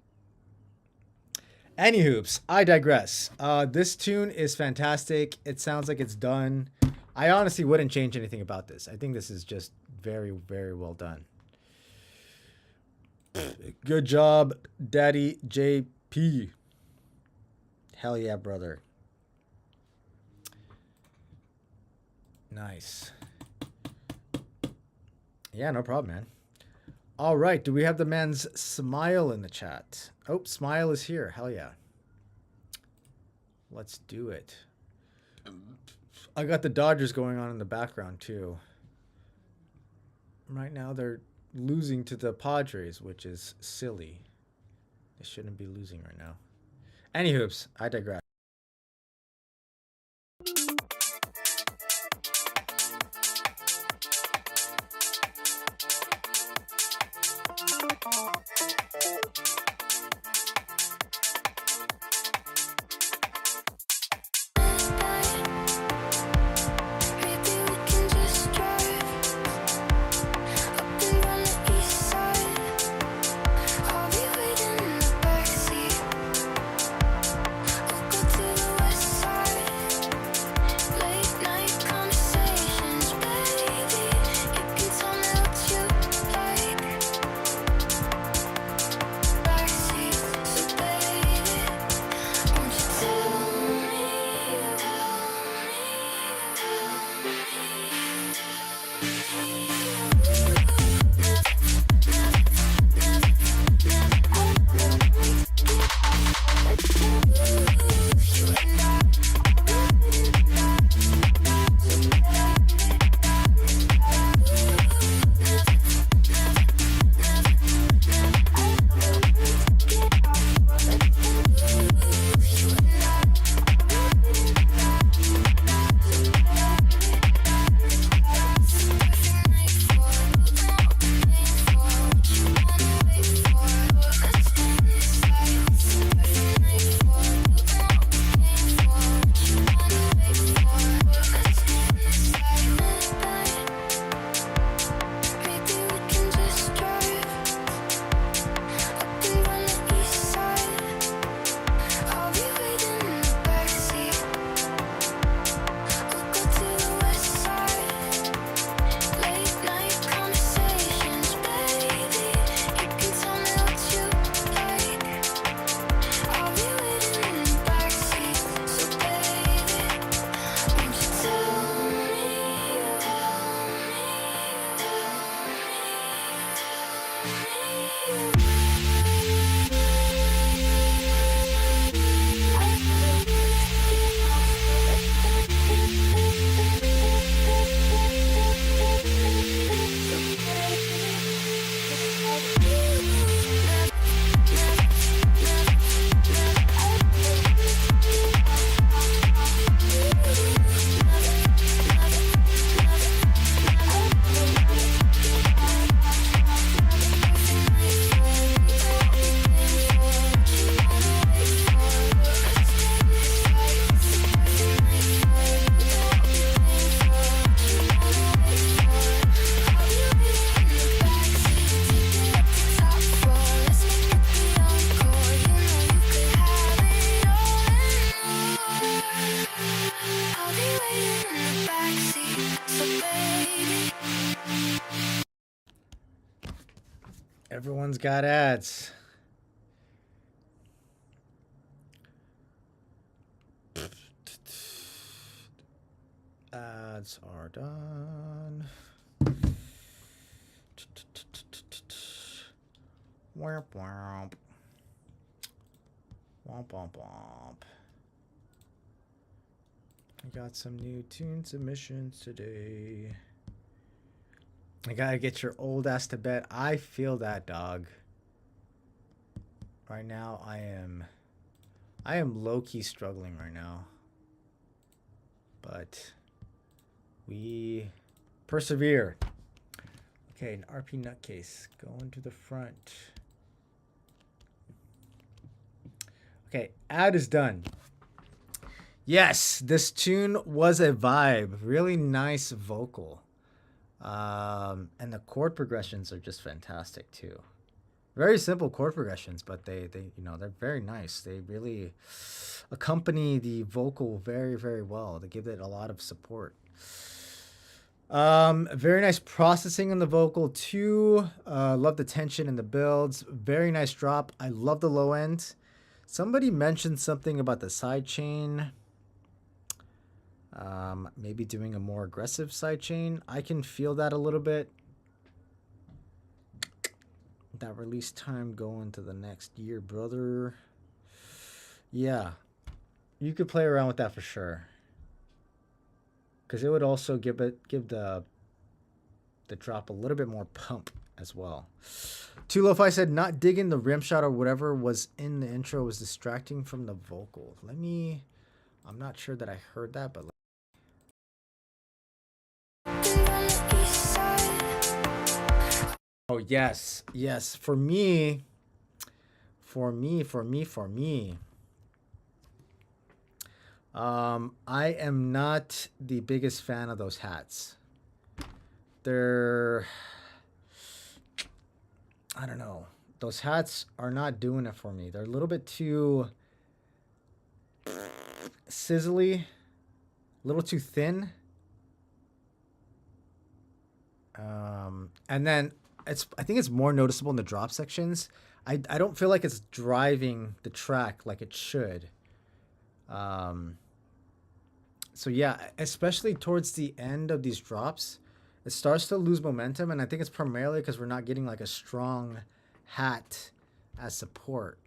Anywhoops, I digress. This tune is fantastic. It sounds like it's done. I honestly wouldn't change anything about this. I think this is just very, very well done. Good job, Daddy JP. Hell yeah, brother. Nice. Yeah, no problem, man. All right, do we have the man's Smile in the chat? Oh, Smile is here. Hell yeah. Let's do it. I got the Dodgers going on in the background, too. Right now, they're losing to the Padres, which is silly. They shouldn't be losing right now. Anywhoops, I digress. Everyone's got ads. Ads are done. Womp womp. Womp womp womp. I got some new tune submissions today. I gotta get your old ass to bed. I feel that, dog. Right now, I am low-key struggling right now. But we persevere. Okay, an RP nutcase going to the front. Okay, ad is done. Yes, this tune was a vibe. Really nice vocal. And the chord progressions are just fantastic too. Very simple chord progressions, but they they're very nice. They really accompany the vocal very, very well. They give it a lot of support. Very nice processing on the vocal too. Love the tension in the builds. Very nice drop. I love the low end. Somebody mentioned something about the side chain. Maybe doing a more aggressive side chain. I can feel that a little bit. That release time going to the next year, brother. Yeah, you could play around with that for sure. Because it would also give the drop a little bit more pump as well. Too Lo-Fi said not digging the rim shot or whatever was in the intro was distracting from the vocal. I'm not sure that I heard that, but oh yes. For me. I am not the biggest fan of those hats. I don't know. Those hats are not doing it for me. They're a little bit too sizzly, a little too thin. And then I think it's more noticeable in the drop sections. I don't feel like it's driving the track like it should. So yeah, especially towards the end of these drops, it starts to lose momentum, and I think it's primarily because we're not getting like a strong hat as support.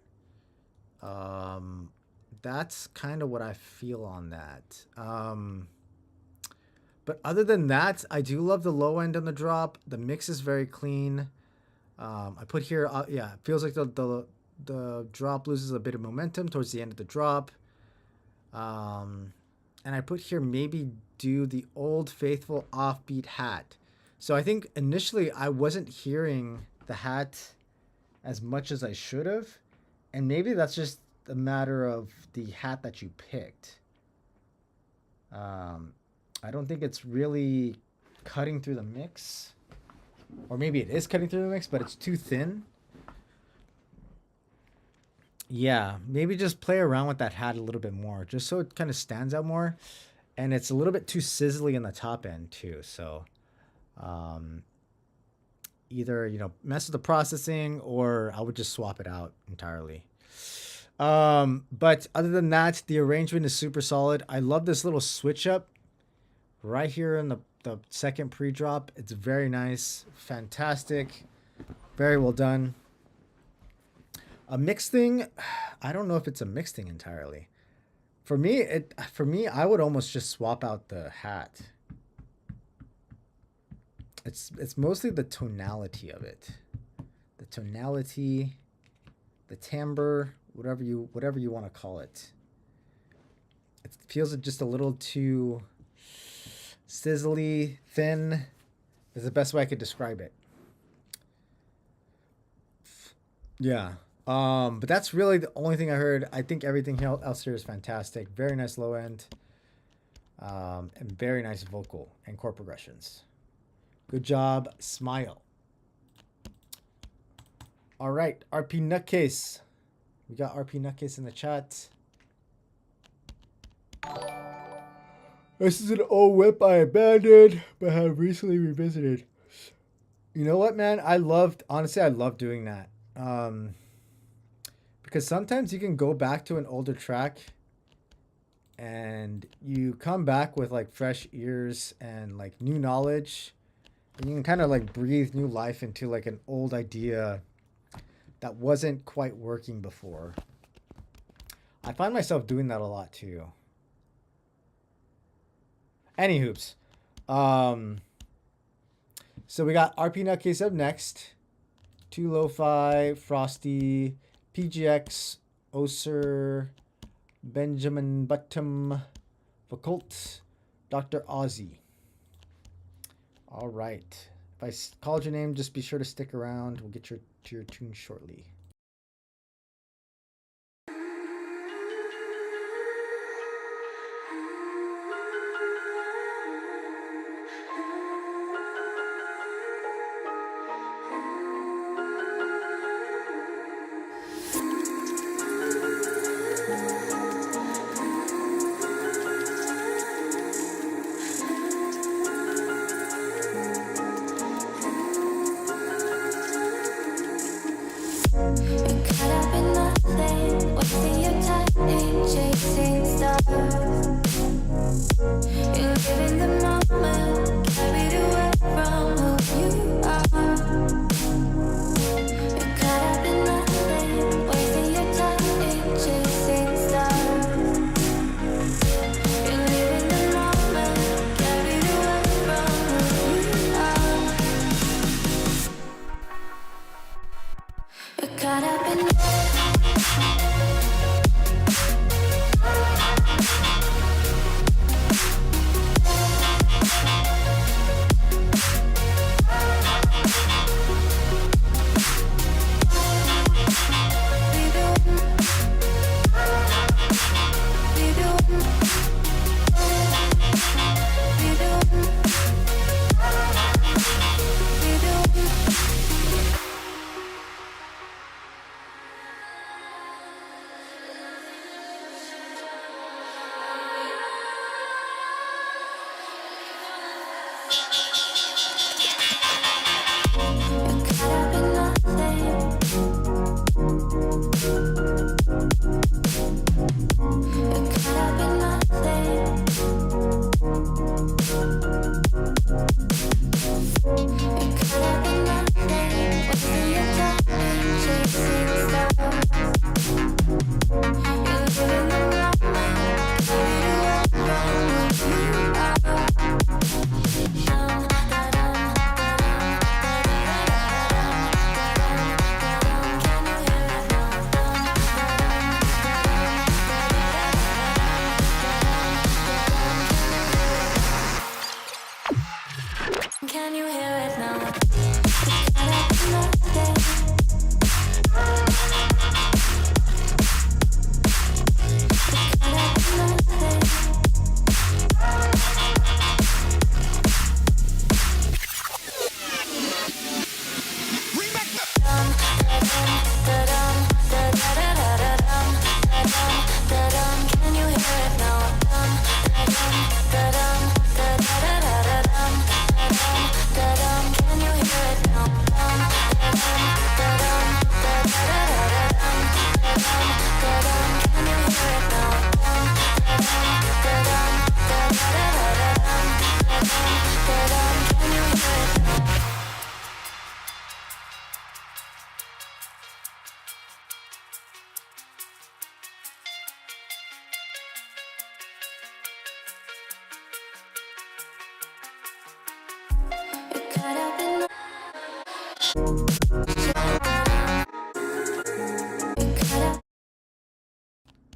That's kind of what I feel on that. But other than that, I do love the low end on the drop. The mix is very clean. I put here, yeah, it feels like the drop loses a bit of momentum towards the end of the drop. And I put here maybe do the Old Faithful offbeat hat. So I think initially I wasn't hearing the hat as much as I should have. And maybe that's just a matter of the hat that you picked. I don't think it's really cutting through the mix. Or maybe it is cutting through the mix, but it's too thin. Yeah, maybe just play around with that hat a little bit more, just so it kind of stands out more. And it's a little bit too sizzly in the top end too. So either, mess with the processing, or I would just swap it out entirely. But other than that, the arrangement is super solid. I love this little switch up right here in the second pre-drop. It's very nice, fantastic, very well done. A mix thing, I don't know if it's a mix thing entirely. For me, I would almost just swap out the hat. It's mostly the tonality of it. The tonality, the timbre, whatever you want to call it. It feels just a little too sizzly, thin is the best way I could describe it. Yeah. But that's really the only thing I heard. I think everything else here is fantastic. Very nice low end. And very nice vocal and chord progressions. Good job. Smile. All right. RP Nutcase. We got RP Nutcase in the chat. This is an old whip I abandoned, but have recently revisited. You know what, man? Honestly, I love doing that. Because sometimes you can go back to an older track and you come back with like fresh ears and like new knowledge, and you can kind of like breathe new life into like an old idea that wasn't quite working before. I find myself doing that a lot too. Any hoops. Um, so we got RP Nutcase up next. 2 Lo-Fi, Frosty, PGX, Oser, Benjamin Button, Facult, Dr. Ozzy. All right. If I called your name, just be sure to stick around. We'll get to your tune shortly.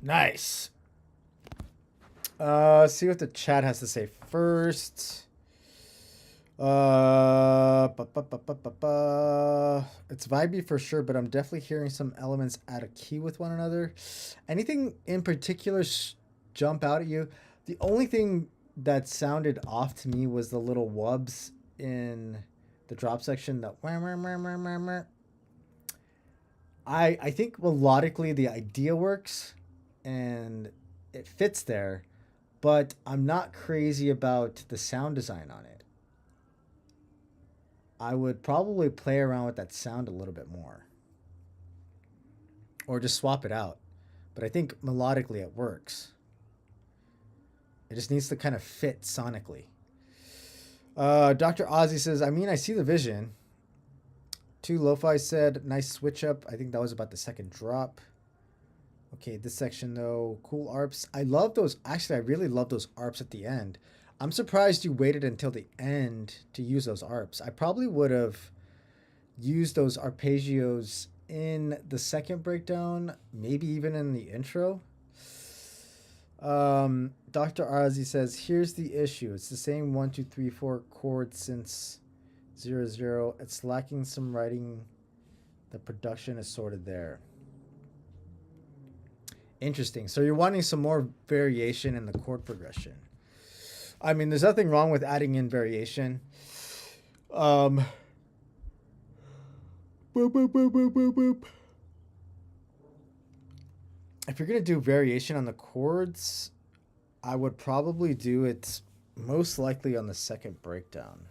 Nice. See what the chat has to say first. It's vibey for sure, but I'm definitely hearing some elements out of key with one another. Anything in particular jump out at you? The only thing that sounded off to me was the little wubs in the drop section. That I think melodically the idea works and it fits there, but I'm not crazy about the sound design on it. I would probably play around with that sound a little bit more. Or just swap it out. But I think melodically it works. It just needs to kind of fit sonically. Dr. Ozzy says, I mean, I see the vision. 2 Lo-Fi said, nice switch up. I think that was about the second drop. Okay, this section though, cool ARPs. I love those. Actually, I really love those ARPs at the end. I'm surprised you waited until the end to use those ARPs. I probably would have used those arpeggios in the second breakdown, maybe even in the intro. Dr. Ozzy says, here's the issue. It's the same 1, 2, 3, 4 chord since 0, 0. It's lacking some writing. The production is sorted there. Interesting. So you're wanting some more variation in the chord progression. I mean, there's nothing wrong with adding in variation. Boop, boop, boop, boop, boop, boop. If you're going to do variation on the chords, I would probably do it most likely on the second breakdown.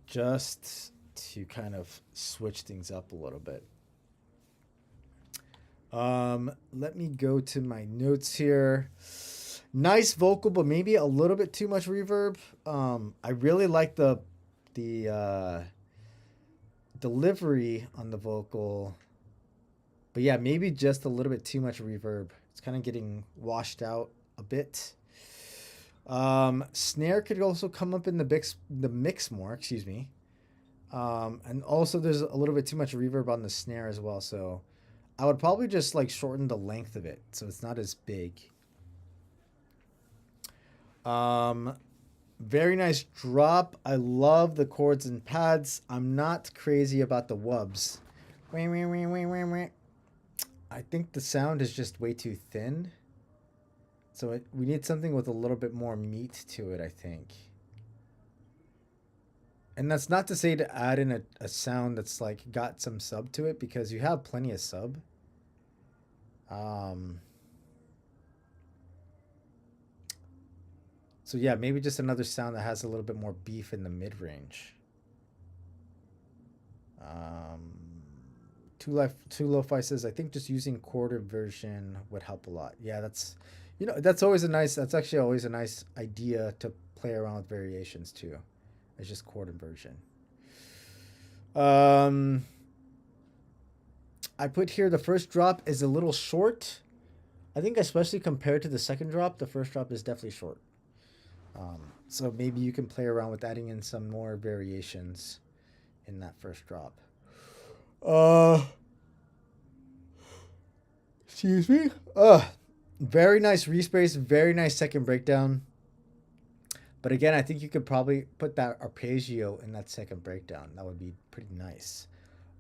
Just to kind of switch things up a little bit. Let me go to my notes here. Nice vocal, but maybe a little bit too much reverb. I really like the delivery on the vocal. But yeah, maybe just a little bit too much reverb. It's kind of getting washed out a bit. Snare could also come up in the mix more, excuse me. And also there's a little bit too much reverb on the snare as well. So I would probably just like shorten the length of it so it's not as big. Very nice drop. I love the chords and pads. I'm not crazy about the wubs. I think the sound is just way too thin. So we need something with a little bit more meat to it, I think. And that's not to say to add in a sound that's like got some sub to it, because you have plenty of sub. So yeah, maybe just another sound that has a little bit more beef in the mid-range. Two Lo-Fi says, I think just using quarter version would help a lot. Yeah, that's actually always a nice idea to play around with variations too. It's just quarter version. I put here the first drop is a little short. I think especially compared to the second drop, the first drop is definitely short. So maybe you can play around with adding in some more variations in that first drop. Excuse me. Very nice respace, very nice second breakdown. But again, I think you could probably put that arpeggio in that second breakdown. That would be pretty nice.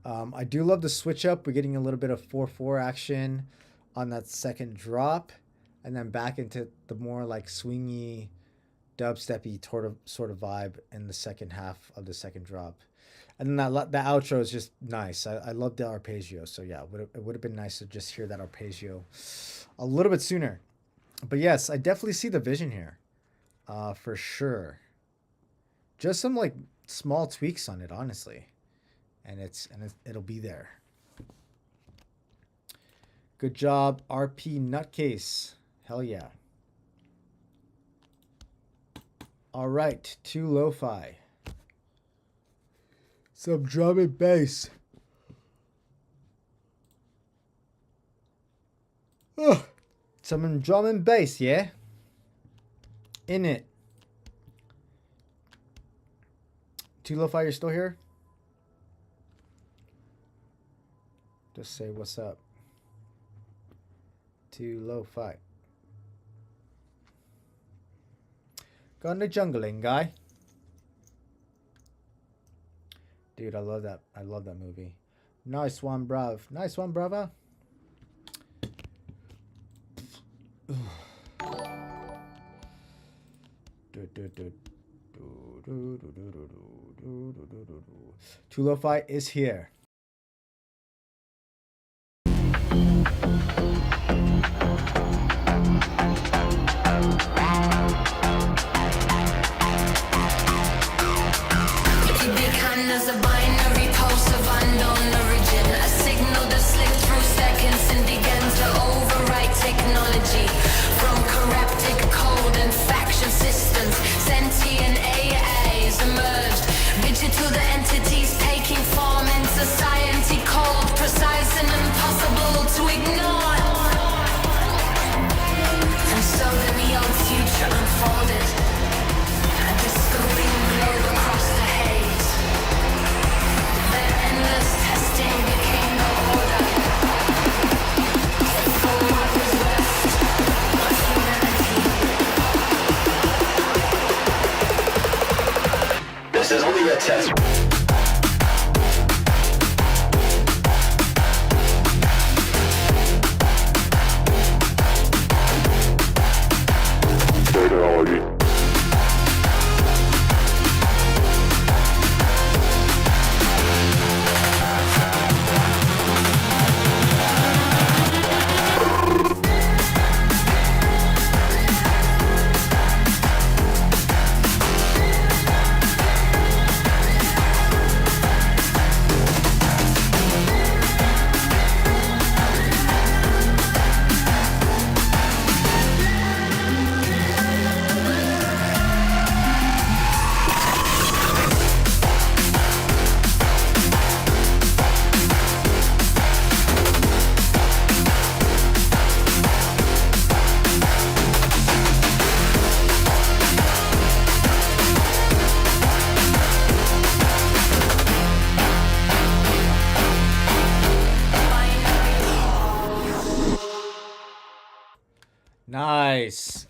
I do love the switch up. We're getting a little bit of 4/4 action on that second drop, and then back into the more like swingy, dubsteppy sort of vibe in the second half of the second drop. And then the outro is just nice. I love the arpeggio. So yeah, it would have been nice to just hear that arpeggio a little bit sooner. But yes, I definitely see the vision here, for sure. Just some like small tweaks on it, honestly, and it'll be there. Good job, RP Nutcase. Hell yeah. All right, 2 Lo-Fi. Some drum and bass. Some drum and bass, yeah? In it. 2 Lo-Fi, you're still here? Just say what's up. 2 Lo-Fi. Gone to jungling, guy. Dude, I love that. I love that movie. Nice one, bruv. Nice one, brother. Two Lo-Fi is here. test.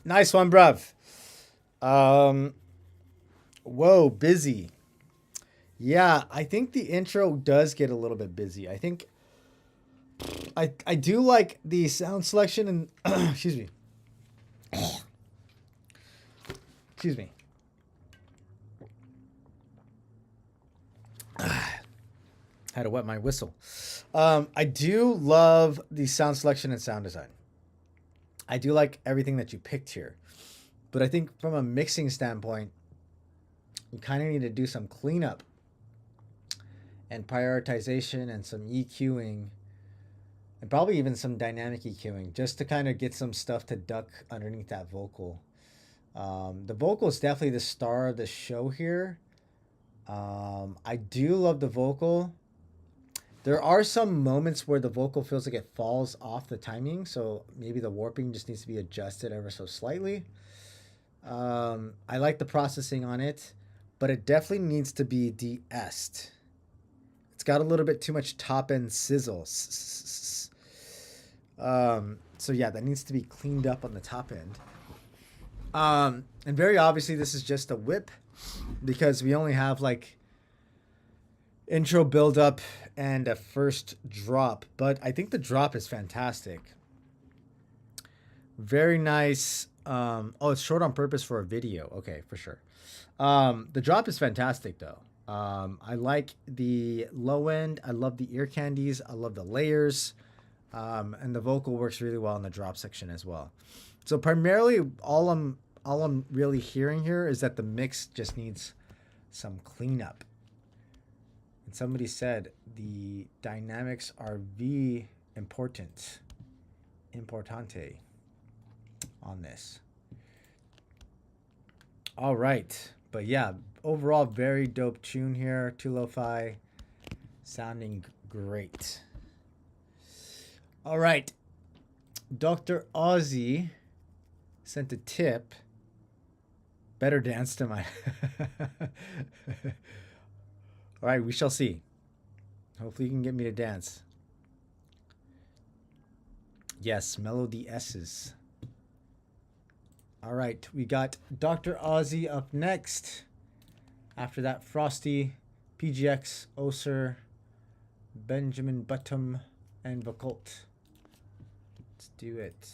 Nice one, bruv. Whoa, busy. Yeah, I think the intro does get a little bit busy. I think I do like the sound selection and excuse me. Excuse me. Had to wet my whistle. I do love the sound selection and sound design. I do like everything that you picked here. But I think from a mixing standpoint, you kind of need to do some cleanup and prioritization and some EQing and probably even some dynamic EQing just to kind of get some stuff to duck underneath that vocal. The vocal is definitely the star of the show here. I do love the vocal. There are some moments where the vocal feels like it falls off the timing, so maybe the warping just needs to be adjusted ever so slightly. I like the processing on it, but it definitely needs to be de-essed. It's got a little bit too much top-end sizzle. So yeah, that needs to be cleaned up on the top end. And very obviously this is just a whip because we only have like intro build up and a first drop, but I think the drop is fantastic. Very nice. Oh, it's short on purpose for a video. Okay, for sure. The drop is fantastic though. I like the low end. I love the ear candies. I love the layers. And the vocal works really well in the drop section as well. So primarily all I'm really hearing here is that the mix just needs some cleanup. And somebody said the dynamics are importante on this. All right. But yeah, overall, very dope tune here. Too Lo-Fi, sounding great. All right. Dr. Ozzy sent a tip. Better dance to my... All right, we shall see. Hopefully you can get me to dance. Yes, Melody S's. All right, we got Dr. Ozzy up next. After that, Frosty, PGX, Oser, Benjamin Button, and Vacult. Let's do it.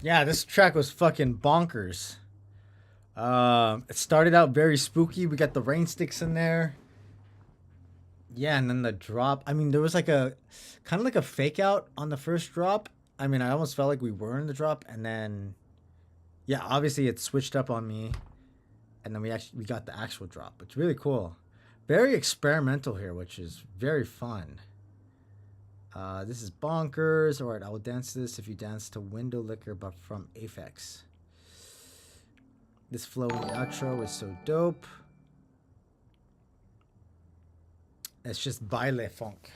Yeah, this track was fucking bonkers. It started out very spooky. We got the rain sticks in there. Yeah, and then the drop. I mean, there was like a kind of like a fake out on the first drop. I mean, I almost felt like we were in the drop, and then yeah, obviously it switched up on me, and then we got the actual drop. It's really cool, very experimental here, which is very fun. This is bonkers. All right, I will dance to this if you dance to Window Licker, but from Aphex. This flow in the outro is so dope. It's just baile funk.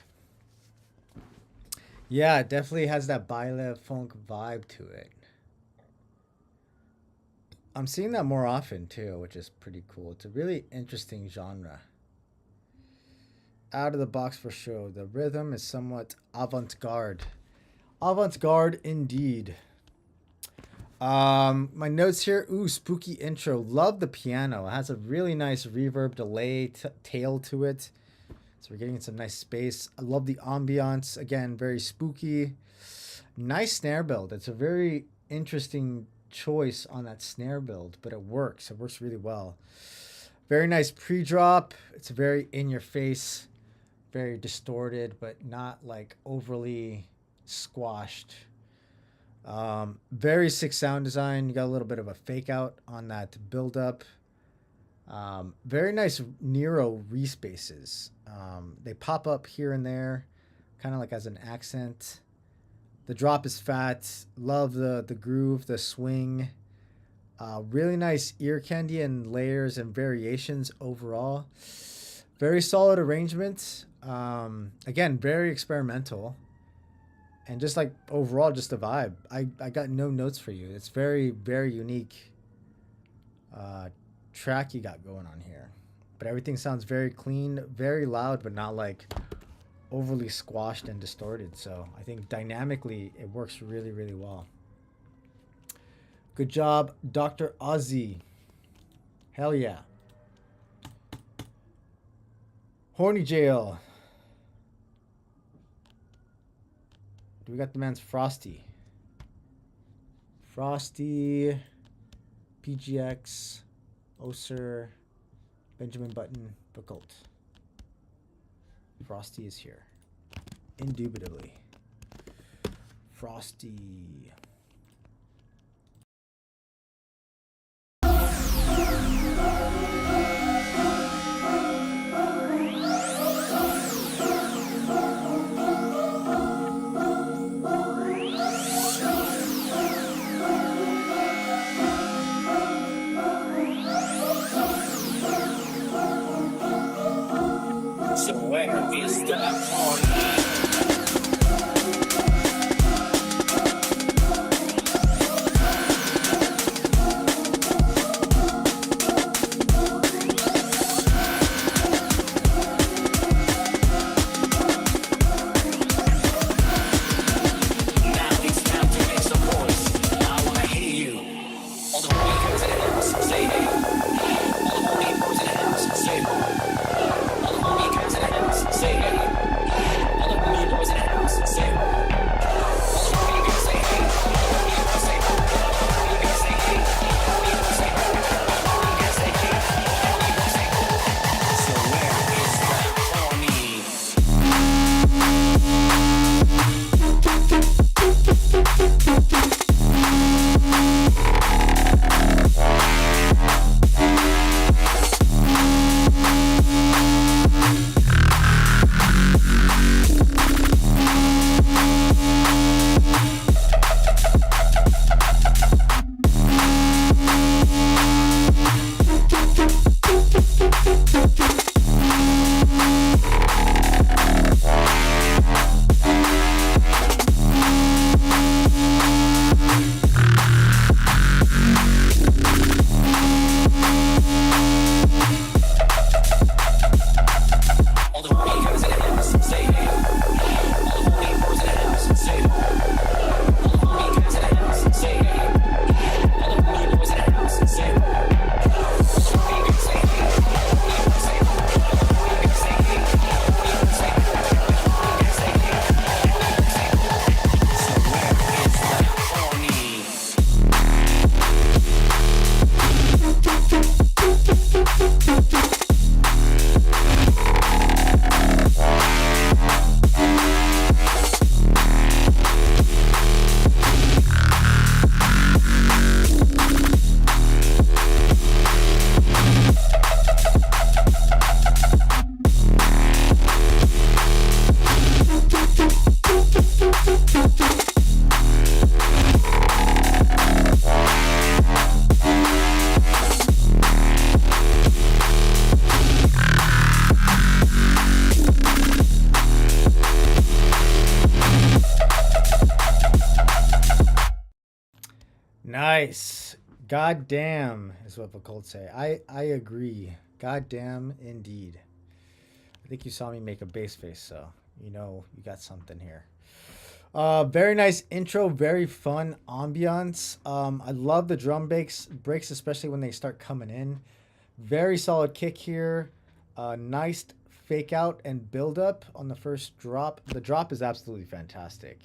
Yeah, it definitely has that baile funk vibe to it. I'm seeing that more often too, which is pretty cool. It's a really interesting genre. Out of the box for sure. The rhythm is somewhat avant-garde. Avant-garde indeed. My notes here. Ooh, spooky intro. Love the piano. It has a really nice reverb delay tail to it. So we're getting some nice space. I love the ambiance. Again, very spooky. Nice snare build. It's a very interesting choice on that snare build, but it works. It works really well. Very nice pre-drop. It's very in-your-face, very distorted, but not like overly squashed. Very sick sound design. You got a little bit of a fake out on that build-up. Very nice Nero respaces. They pop up here and there, kind of like as an accent. The drop is fat. Love the groove, the swing. Really nice ear candy and layers and variations overall. Very solid arrangement. Again, very experimental. And just like overall, just a vibe. I got no notes for you. It's very, very unique track you got going on here. But everything sounds very clean, very loud, but not like overly squashed and distorted. So I think dynamically it works really, really well. Good job, Dr. Ozzy. Hell yeah. Horny Jail. We got the man's Frosty. Frosty, PGX, Oser, Benjamin Button, Buckult. Frosty is here. Indubitably. Frosty. Nice. God damn is what Vakult say. I agree. God damn indeed. I think you saw me make a bass face, so you know you got something here. Very nice intro, very fun ambiance. I love the drum breaks, especially when they start coming in. Very solid kick here. Nice fake out and build up on the first drop. The drop is absolutely fantastic.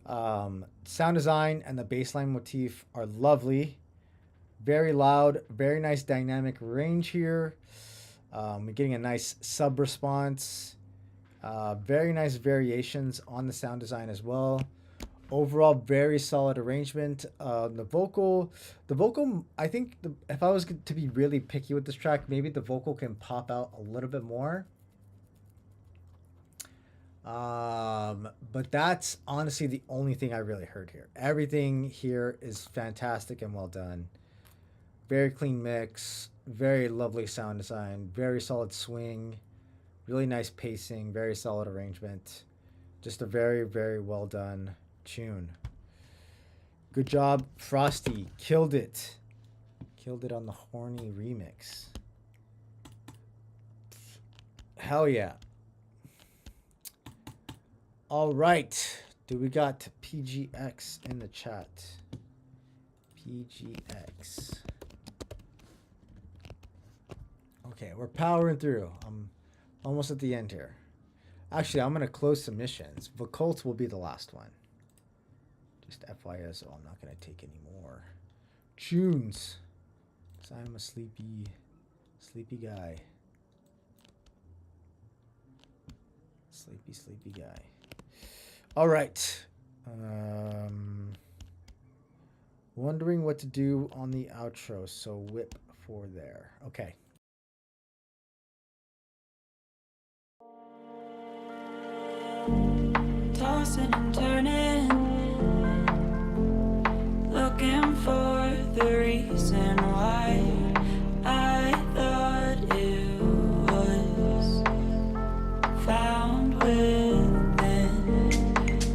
Sound design and the bassline motif are lovely. Very loud, very nice dynamic range here. We're getting a nice sub response. Very nice variations on the sound design as well. Overall, very solid arrangement. The vocal, I think if I was to be really picky with this track, maybe the vocal can pop out a little bit more. But that's honestly the only thing I really heard here. Everything here is fantastic and well done. Very clean mix, very lovely sound design, very solid swing, really nice pacing, very solid arrangement. Just a very, very well done tune. Good job, Frosty. Killed it. Killed it on the horny remix. Hell yeah. All right. Do we got PGX in the chat? PGX. Okay, we're powering through. I'm almost at the end here. Actually, I'm going to close submissions. Vakult will be the last one. Just FYS. Oh, I'm not going to take any more tunes. Because I'm a sleepy guy. Sleepy guy. All right. Wondering what to do on the outro, so whip for there. Okay. Tossing and turning, looking for the reason why I thought it was found within.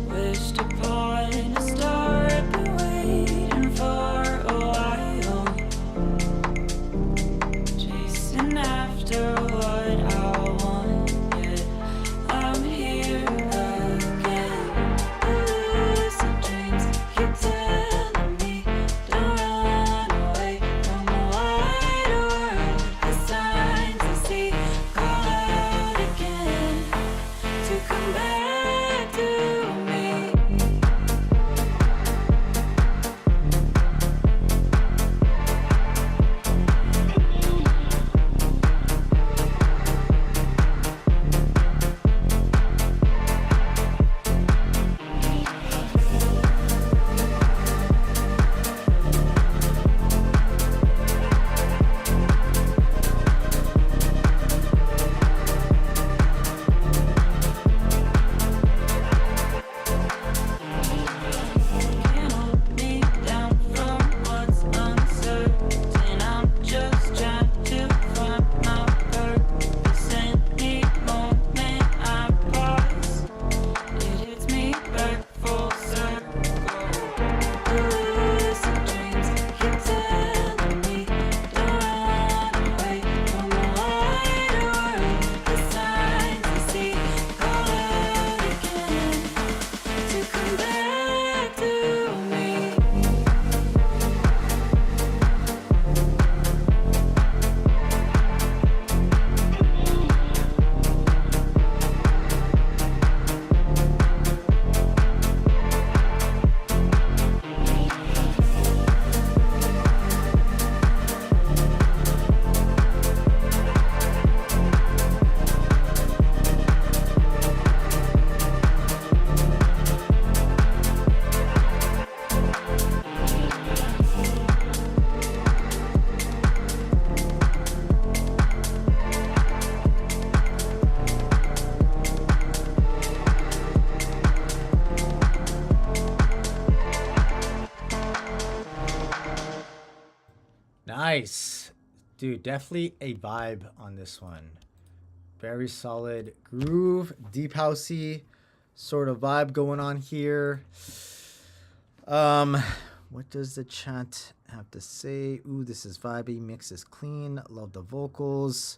Wished upon a star, I've been waiting for a while, chasing after what I want, yet I'm here again. Lucid dreams keep telling me don't run away from the wider world. The signs I see call out again to come back to me. Can't hold me down from what's uncertain. I'm just trying to find my purpose. Any moment I pause, it hits me back full circle. Lucid dreams keep telling me don't run away from the wider world. The signs I see call out again to come back to me. Nice. Dude, definitely a vibe on this one. Very solid groove, deep housey sort of vibe going on here. What does the chat have to say? Ooh, this is vibey. Mix is clean. Love the vocals.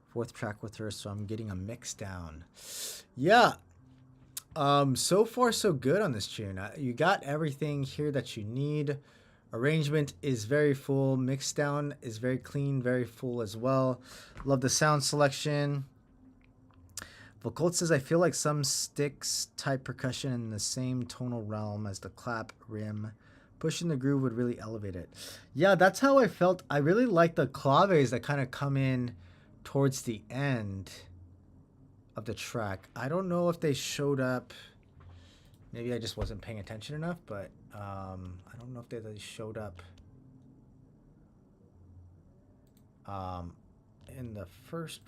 Fourth track with her, so I'm getting a mix down. Yeah. So far so good on this tune. You got everything here that you need. Arrangement is very full. Mix down is very clean, very full as well. Love the sound selection. Vocult says, I feel like some sticks type percussion in the same tonal realm as the clap rim. Pushing the groove would really elevate it. Yeah, that's how I felt. I really like the claves that kind of come in towards the end of the track. I don't know if they showed up. Maybe I just wasn't paying attention enough, but I don't know if they showed up in the first.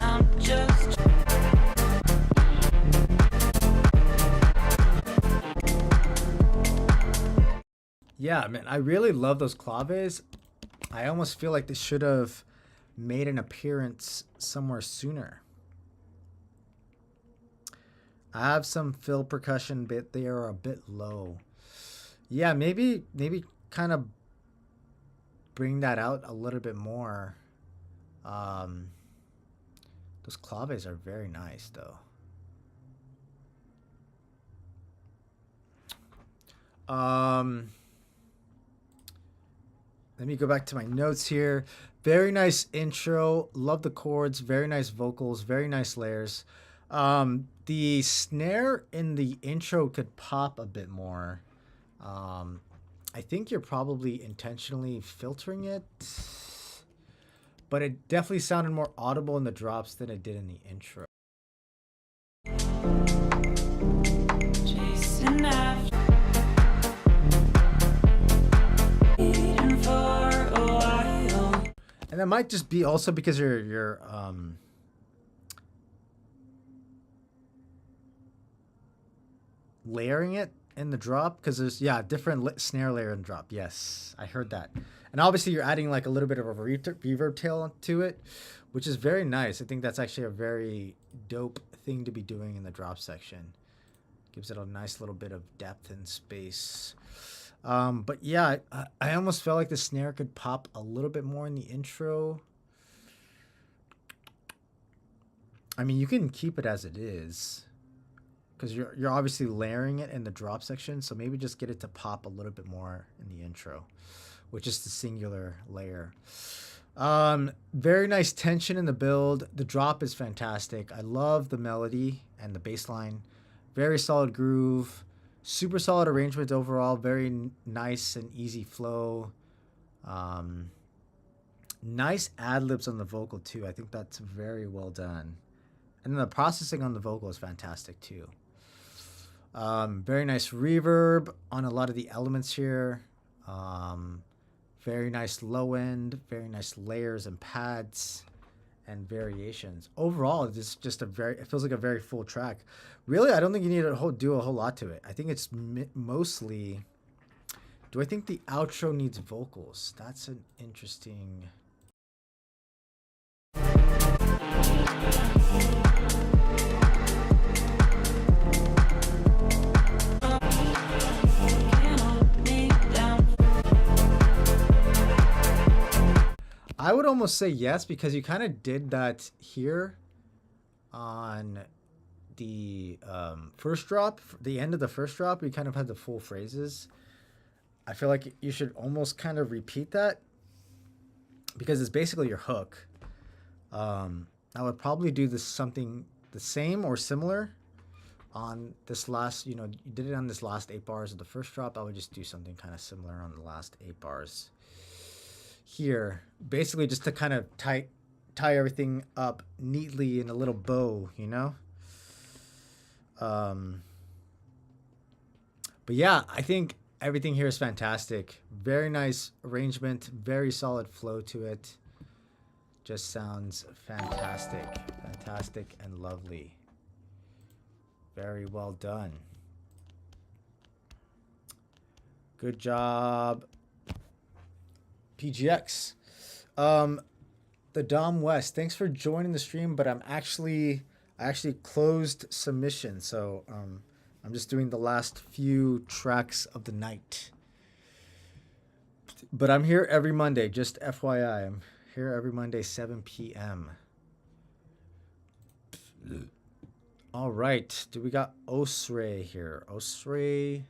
I'm just Yeah, man, I really love those claves. I almost feel like they should have made an appearance somewhere sooner. I have some fill percussion, but they are a bit low. Yeah, maybe kind of bring that out a little bit more. Those claves are very nice, though. Let me go back to my notes here. Very nice intro. Love the chords. Very nice vocals. Very nice layers. The snare in the intro could pop a bit more. I think you're probably intentionally filtering it, but it definitely sounded more audible in the drops than it did in the intro. chasing after, waiting for a while. And that might just be also because you're layering it in the drop, because there's different snare layer and drop. Yes, I heard that. And obviously you're adding like a little bit of a reverb tail to it, which is very nice. I think that's actually a very dope thing to be doing in the drop section. Gives it a nice little bit of depth and space. But yeah, I almost felt like the snare could pop a little bit more in the intro. I mean, you can keep it as it is, because you're obviously layering it in the drop section, so maybe just get it to pop a little bit more in the intro, which is the singular layer. Very nice tension in the build. The drop is fantastic. I love the melody and the bass line. Very solid groove. Super solid arrangement overall. Very nice and easy flow. Nice ad-libs on the vocal too. I think that's very well done. And then the processing on the vocal is fantastic too. Very nice reverb on a lot of the elements here. Very nice low end, very nice layers and pads and variations. Overall, it's just it feels like a very full track. Really, I don't think you need to do a whole lot to it. I think it's mostly. Do I think the outro needs vocals? That's an interesting. I would almost say yes, because you kind of did that here on the first drop, the end of the first drop. We kind of had the full phrases. I feel like you should almost kind of repeat that, because it's basically your hook. I would probably do something the same or similar on this last, you did it on this last 8 bars of the first drop. I would just do something kind of similar on the last 8 bars here, basically just to kind of tie everything up neatly in a little bow, but yeah, I think everything here is fantastic. Very nice arrangement, very solid flow to it. Just sounds fantastic and lovely. Very well done. Good job, PGX. The Dom West, thanks for joining the stream, but I actually closed submission, so I'm just doing the last few tracks of the night. But I'm here every Monday, just FYI. I'm here every Monday, 7 p.m. All right. Do we got Osray here? Osray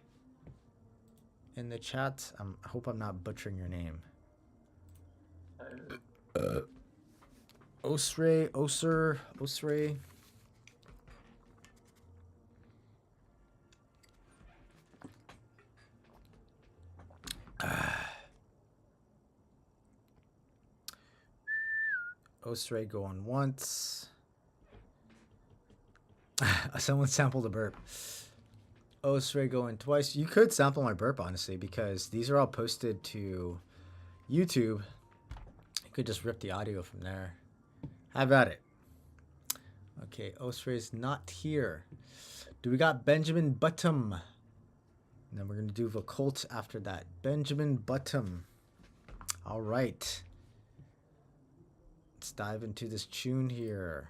in the chat. I hope I'm not butchering your name. Osray. Osray going once. Someone sampled a burp. Osray going twice. You could sample my burp, honestly, because these are all posted to YouTube. You could just rip the audio from there. Have at it. Okay, Osray's not here. Do we got Benjamin Button? And then we're going to do Vocult after that. Benjamin Button. All right. Let's dive into this tune here.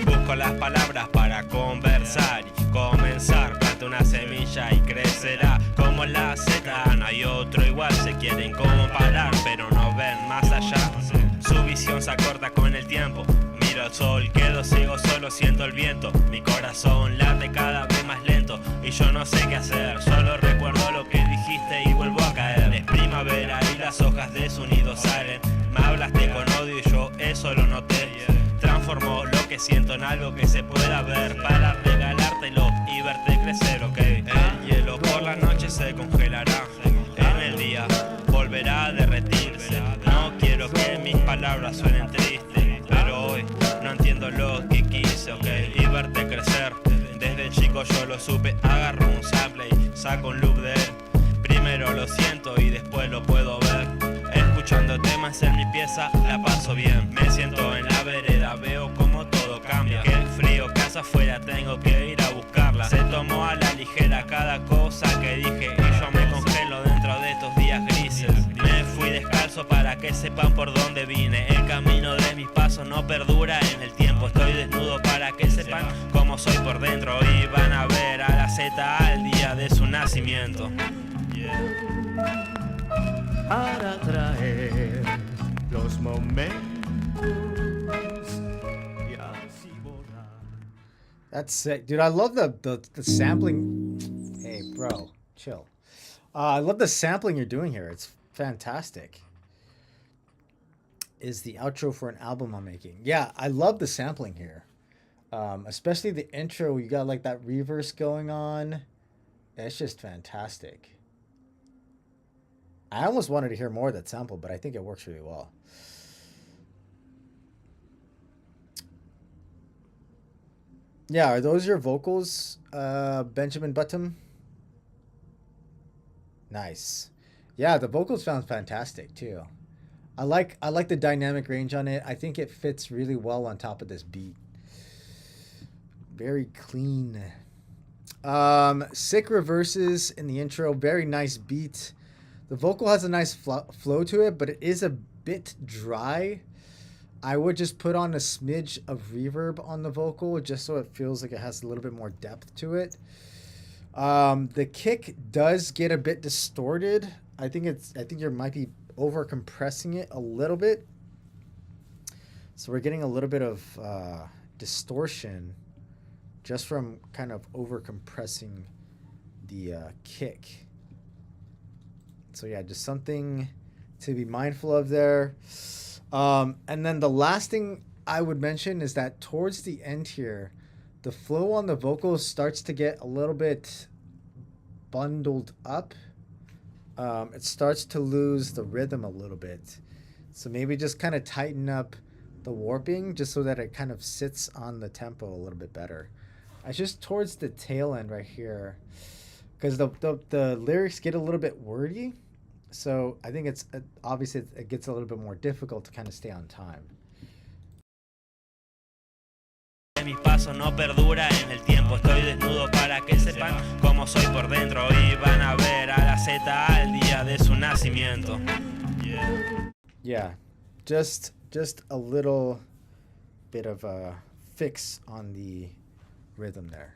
Busco las palabras para conversar y comenzar. Planta una semilla y crecerá como la seta. No hay otro igual, se quieren comparar, pero no ven más allá. Su visión se acorta con el tiempo. Miro el sol, quedo ciego, solo siento el viento. Mi corazón late cada vez más lento y yo no sé qué hacer. Solo recuerdo lo que dijiste y vuelvo a caer. Es primavera y las hojas de su nido salen. Me hablaste con odio y yo eso lo noté. Transformó lo que siento en algo que se pueda ver para regalártelo y verte crecer, ok. El hielo por la noche se congelará. En el día volverá a derretirse. No quiero que mis palabras suenen tristes, pero hoy no entiendo lo que quise, ok. Y verte crecer. Desde chico yo lo supe, agarro un sample y saco un loop de él. Primero lo siento y después lo puedo ver. Escuchando temas en mi pieza, la paso bien. Me siento en la vereda, veo como todo cambia. Qué frío que hace afuera, tengo que ir a buscarla. Se tomó a la ligera cada cosa que dije y yo me congelo dentro de estos días grises. Me fui descalzo para que sepan por dónde vine. El camino de mis pasos no perdura en el tiempo. Estoy desnudo para que sepan cómo soy por dentro. Y van a ver a la Z al día de su nacimiento. Para traer los momentos y así borrar. That's sick. Dude, I love the sampling. Hey, bro, chill. I love the sampling you're doing here. It's fantastic. Is the outro for an album I'm making. Yeah, I love the sampling here. Especially the intro. You got like that reverse going on. It's just fantastic. I almost wanted to hear more of that sample, but I think it works really well. Yeah, are those your vocals, Benjamin Button? Nice. Yeah, the vocals sound fantastic too. I like the dynamic range on it. I think it fits really well on top of this beat. Very clean. Sick reverses in the intro. Very nice beat. The vocal has a nice flow to it, but it is a bit dry. I would just put on a smidge of reverb on the vocal just so it feels like it has a little bit more depth to it. The kick does get a bit distorted. I think you might be over compressing it a little bit. So we're getting a little bit of distortion just from kind of over compressing the kick. So yeah, just something to be mindful of there. And then the last thing I would mention is that towards the end here, the flow on the vocals starts to get a little bit bundled up. It starts to lose the rhythm a little bit. So maybe just kind of tighten up the warping just so that it kind of sits on the tempo a little bit better. It's just towards the tail end right here, because the lyrics get a little bit wordy. So I think it's obviously it gets a little bit more difficult to kind of stay on time. mis pasos no perdura en el tiempo. Estoy desnudo para que sepan cómo soy por dentro. Y van a ver a la Z al día de su nacimiento. Yeah, just a little bit of a fix on the rhythm there.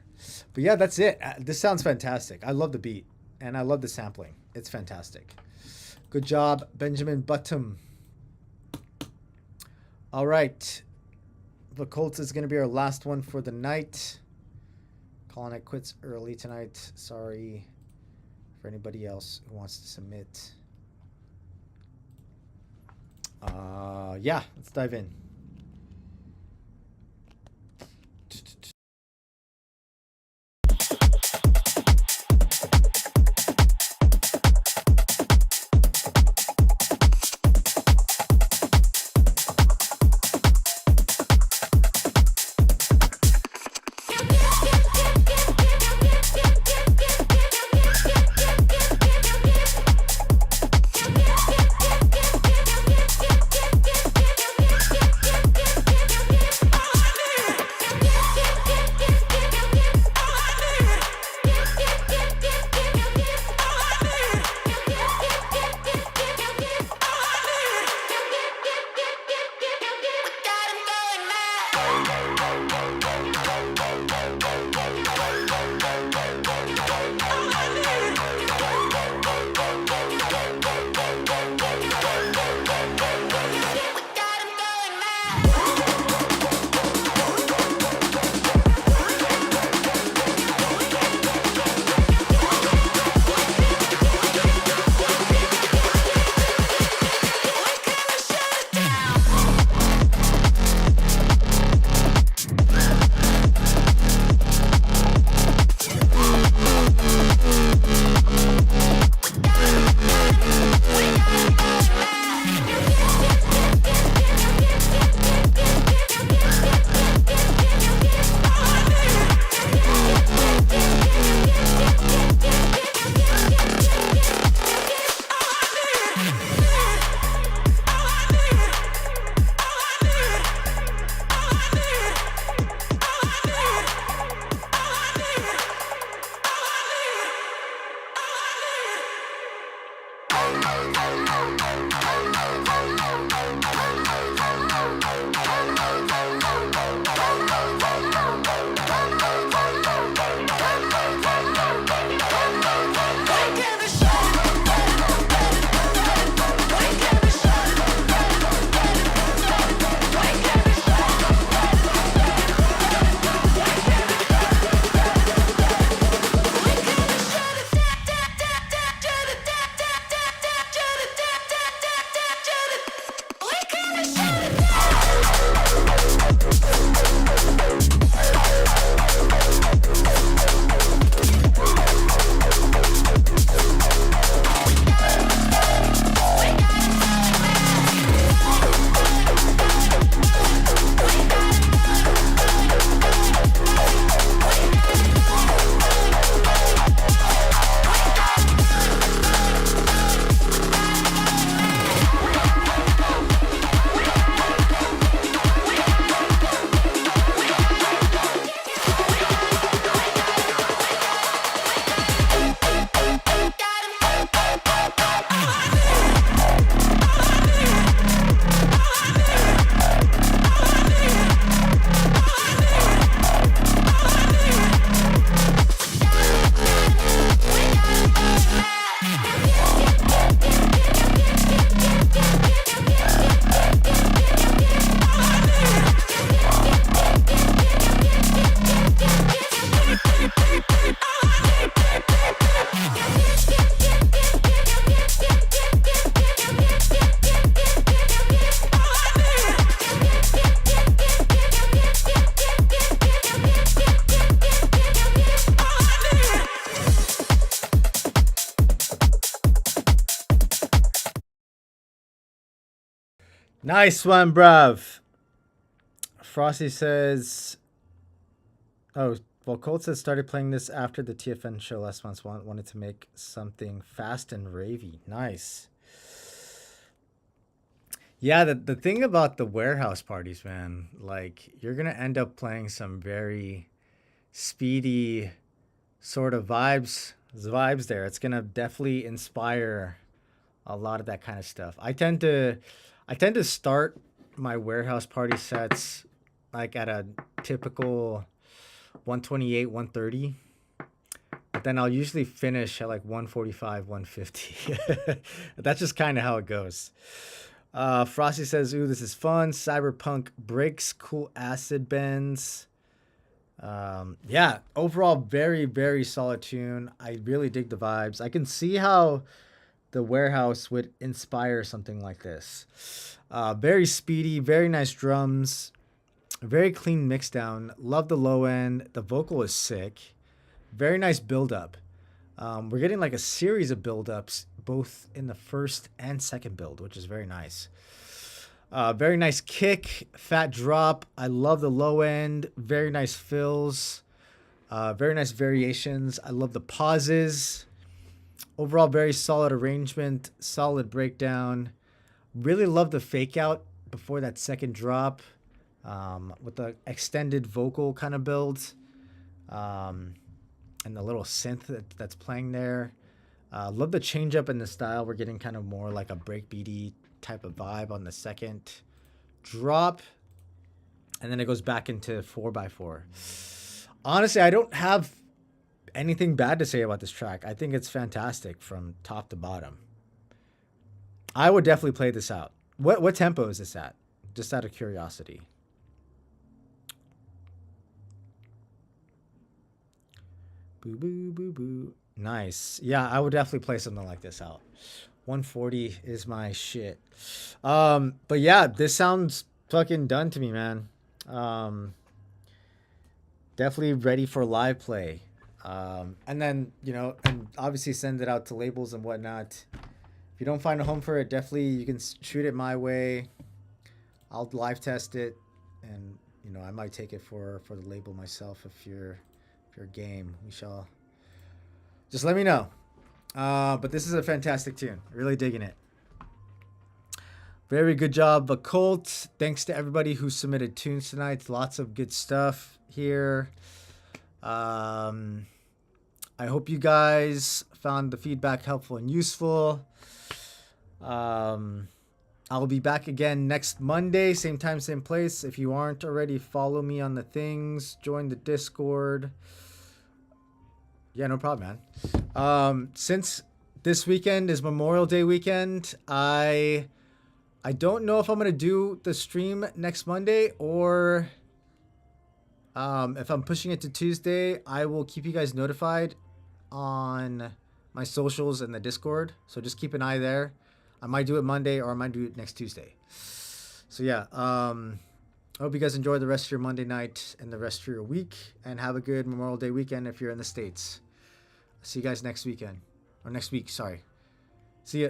But yeah, that's it. This sounds fantastic. I love the beat and I love the sampling. It's fantastic. Good job, Benjamin Button. All right. The Colts is going to be our last one for the night. Calling it quits early tonight. Sorry for anybody else who wants to submit. Yeah, let's dive in. Nice one, bruv. Frosty says, oh, well, Colt says started playing this after the TFN show last month. Wanted to make something fast and ravey. Nice. Yeah, the thing about the warehouse parties, man, like you're gonna end up playing some very speedy sort of vibes there. It's gonna definitely inspire a lot of that kind of stuff. I tend to start my warehouse party sets like at a typical 128, 130. But then I'll usually finish at like 145, 150. That's just kind of how it goes. Frosty says, "Ooh, this is fun. Cyberpunk breaks, cool acid bends." Yeah, overall, very, very solid tune. I really dig the vibes. I can see how the warehouse would inspire something like this. Very speedy, very nice drums, very clean mix down. Love the low end. The vocal is sick. Very nice build up. We're getting like a series of build ups, both in the first and second build, which is very nice. Very nice kick, fat drop. I love the low end. Very nice fills. Very nice variations. I love the pauses. Overall, very solid arrangement, solid breakdown. Really love the fake out before that second drop, with the extended vocal kind of build, and the little synth that's playing there. Love the change up in the style. We're getting kind of more like a breakbeaty type of vibe on the second drop, and then it goes back into 4x4. Honestly, I don't have anything bad to say about this track. I think it's fantastic from top to bottom. I would definitely play this out. What tempo is this at? Just out of curiosity. Boo boo boo boo. Nice. Yeah, I would definitely play something like this out. 140 is my shit. But yeah, this sounds fucking done to me, man. Definitely ready for live play. And then, and obviously send it out to labels and whatnot. If you don't find a home for it, definitely you can shoot it my way. I'll live test it, and I might take it for the label myself if you're game. We shall. Just let me know. But this is a fantastic tune. Really digging it. Very good job, Occult. Thanks to everybody who submitted tunes tonight. Lots of good stuff here. I hope you guys found the feedback helpful and useful. I'll be back again next Monday, same time, same place. If you aren't already, follow me on the things. Join the Discord. Yeah, no problem, man. Since this weekend is Memorial Day weekend, I don't know if I'm gonna do the stream next Monday or if I'm pushing it to Tuesday. I will keep you guys notified on my socials and the Discord. So just keep an eye there. I might do it Monday or I might do it next Tuesday. So yeah, I hope you guys enjoy the rest of your Monday night and the rest of your week, and have a good Memorial Day weekend if you're in the States. See you guys next weekend, or next week, sorry. See ya.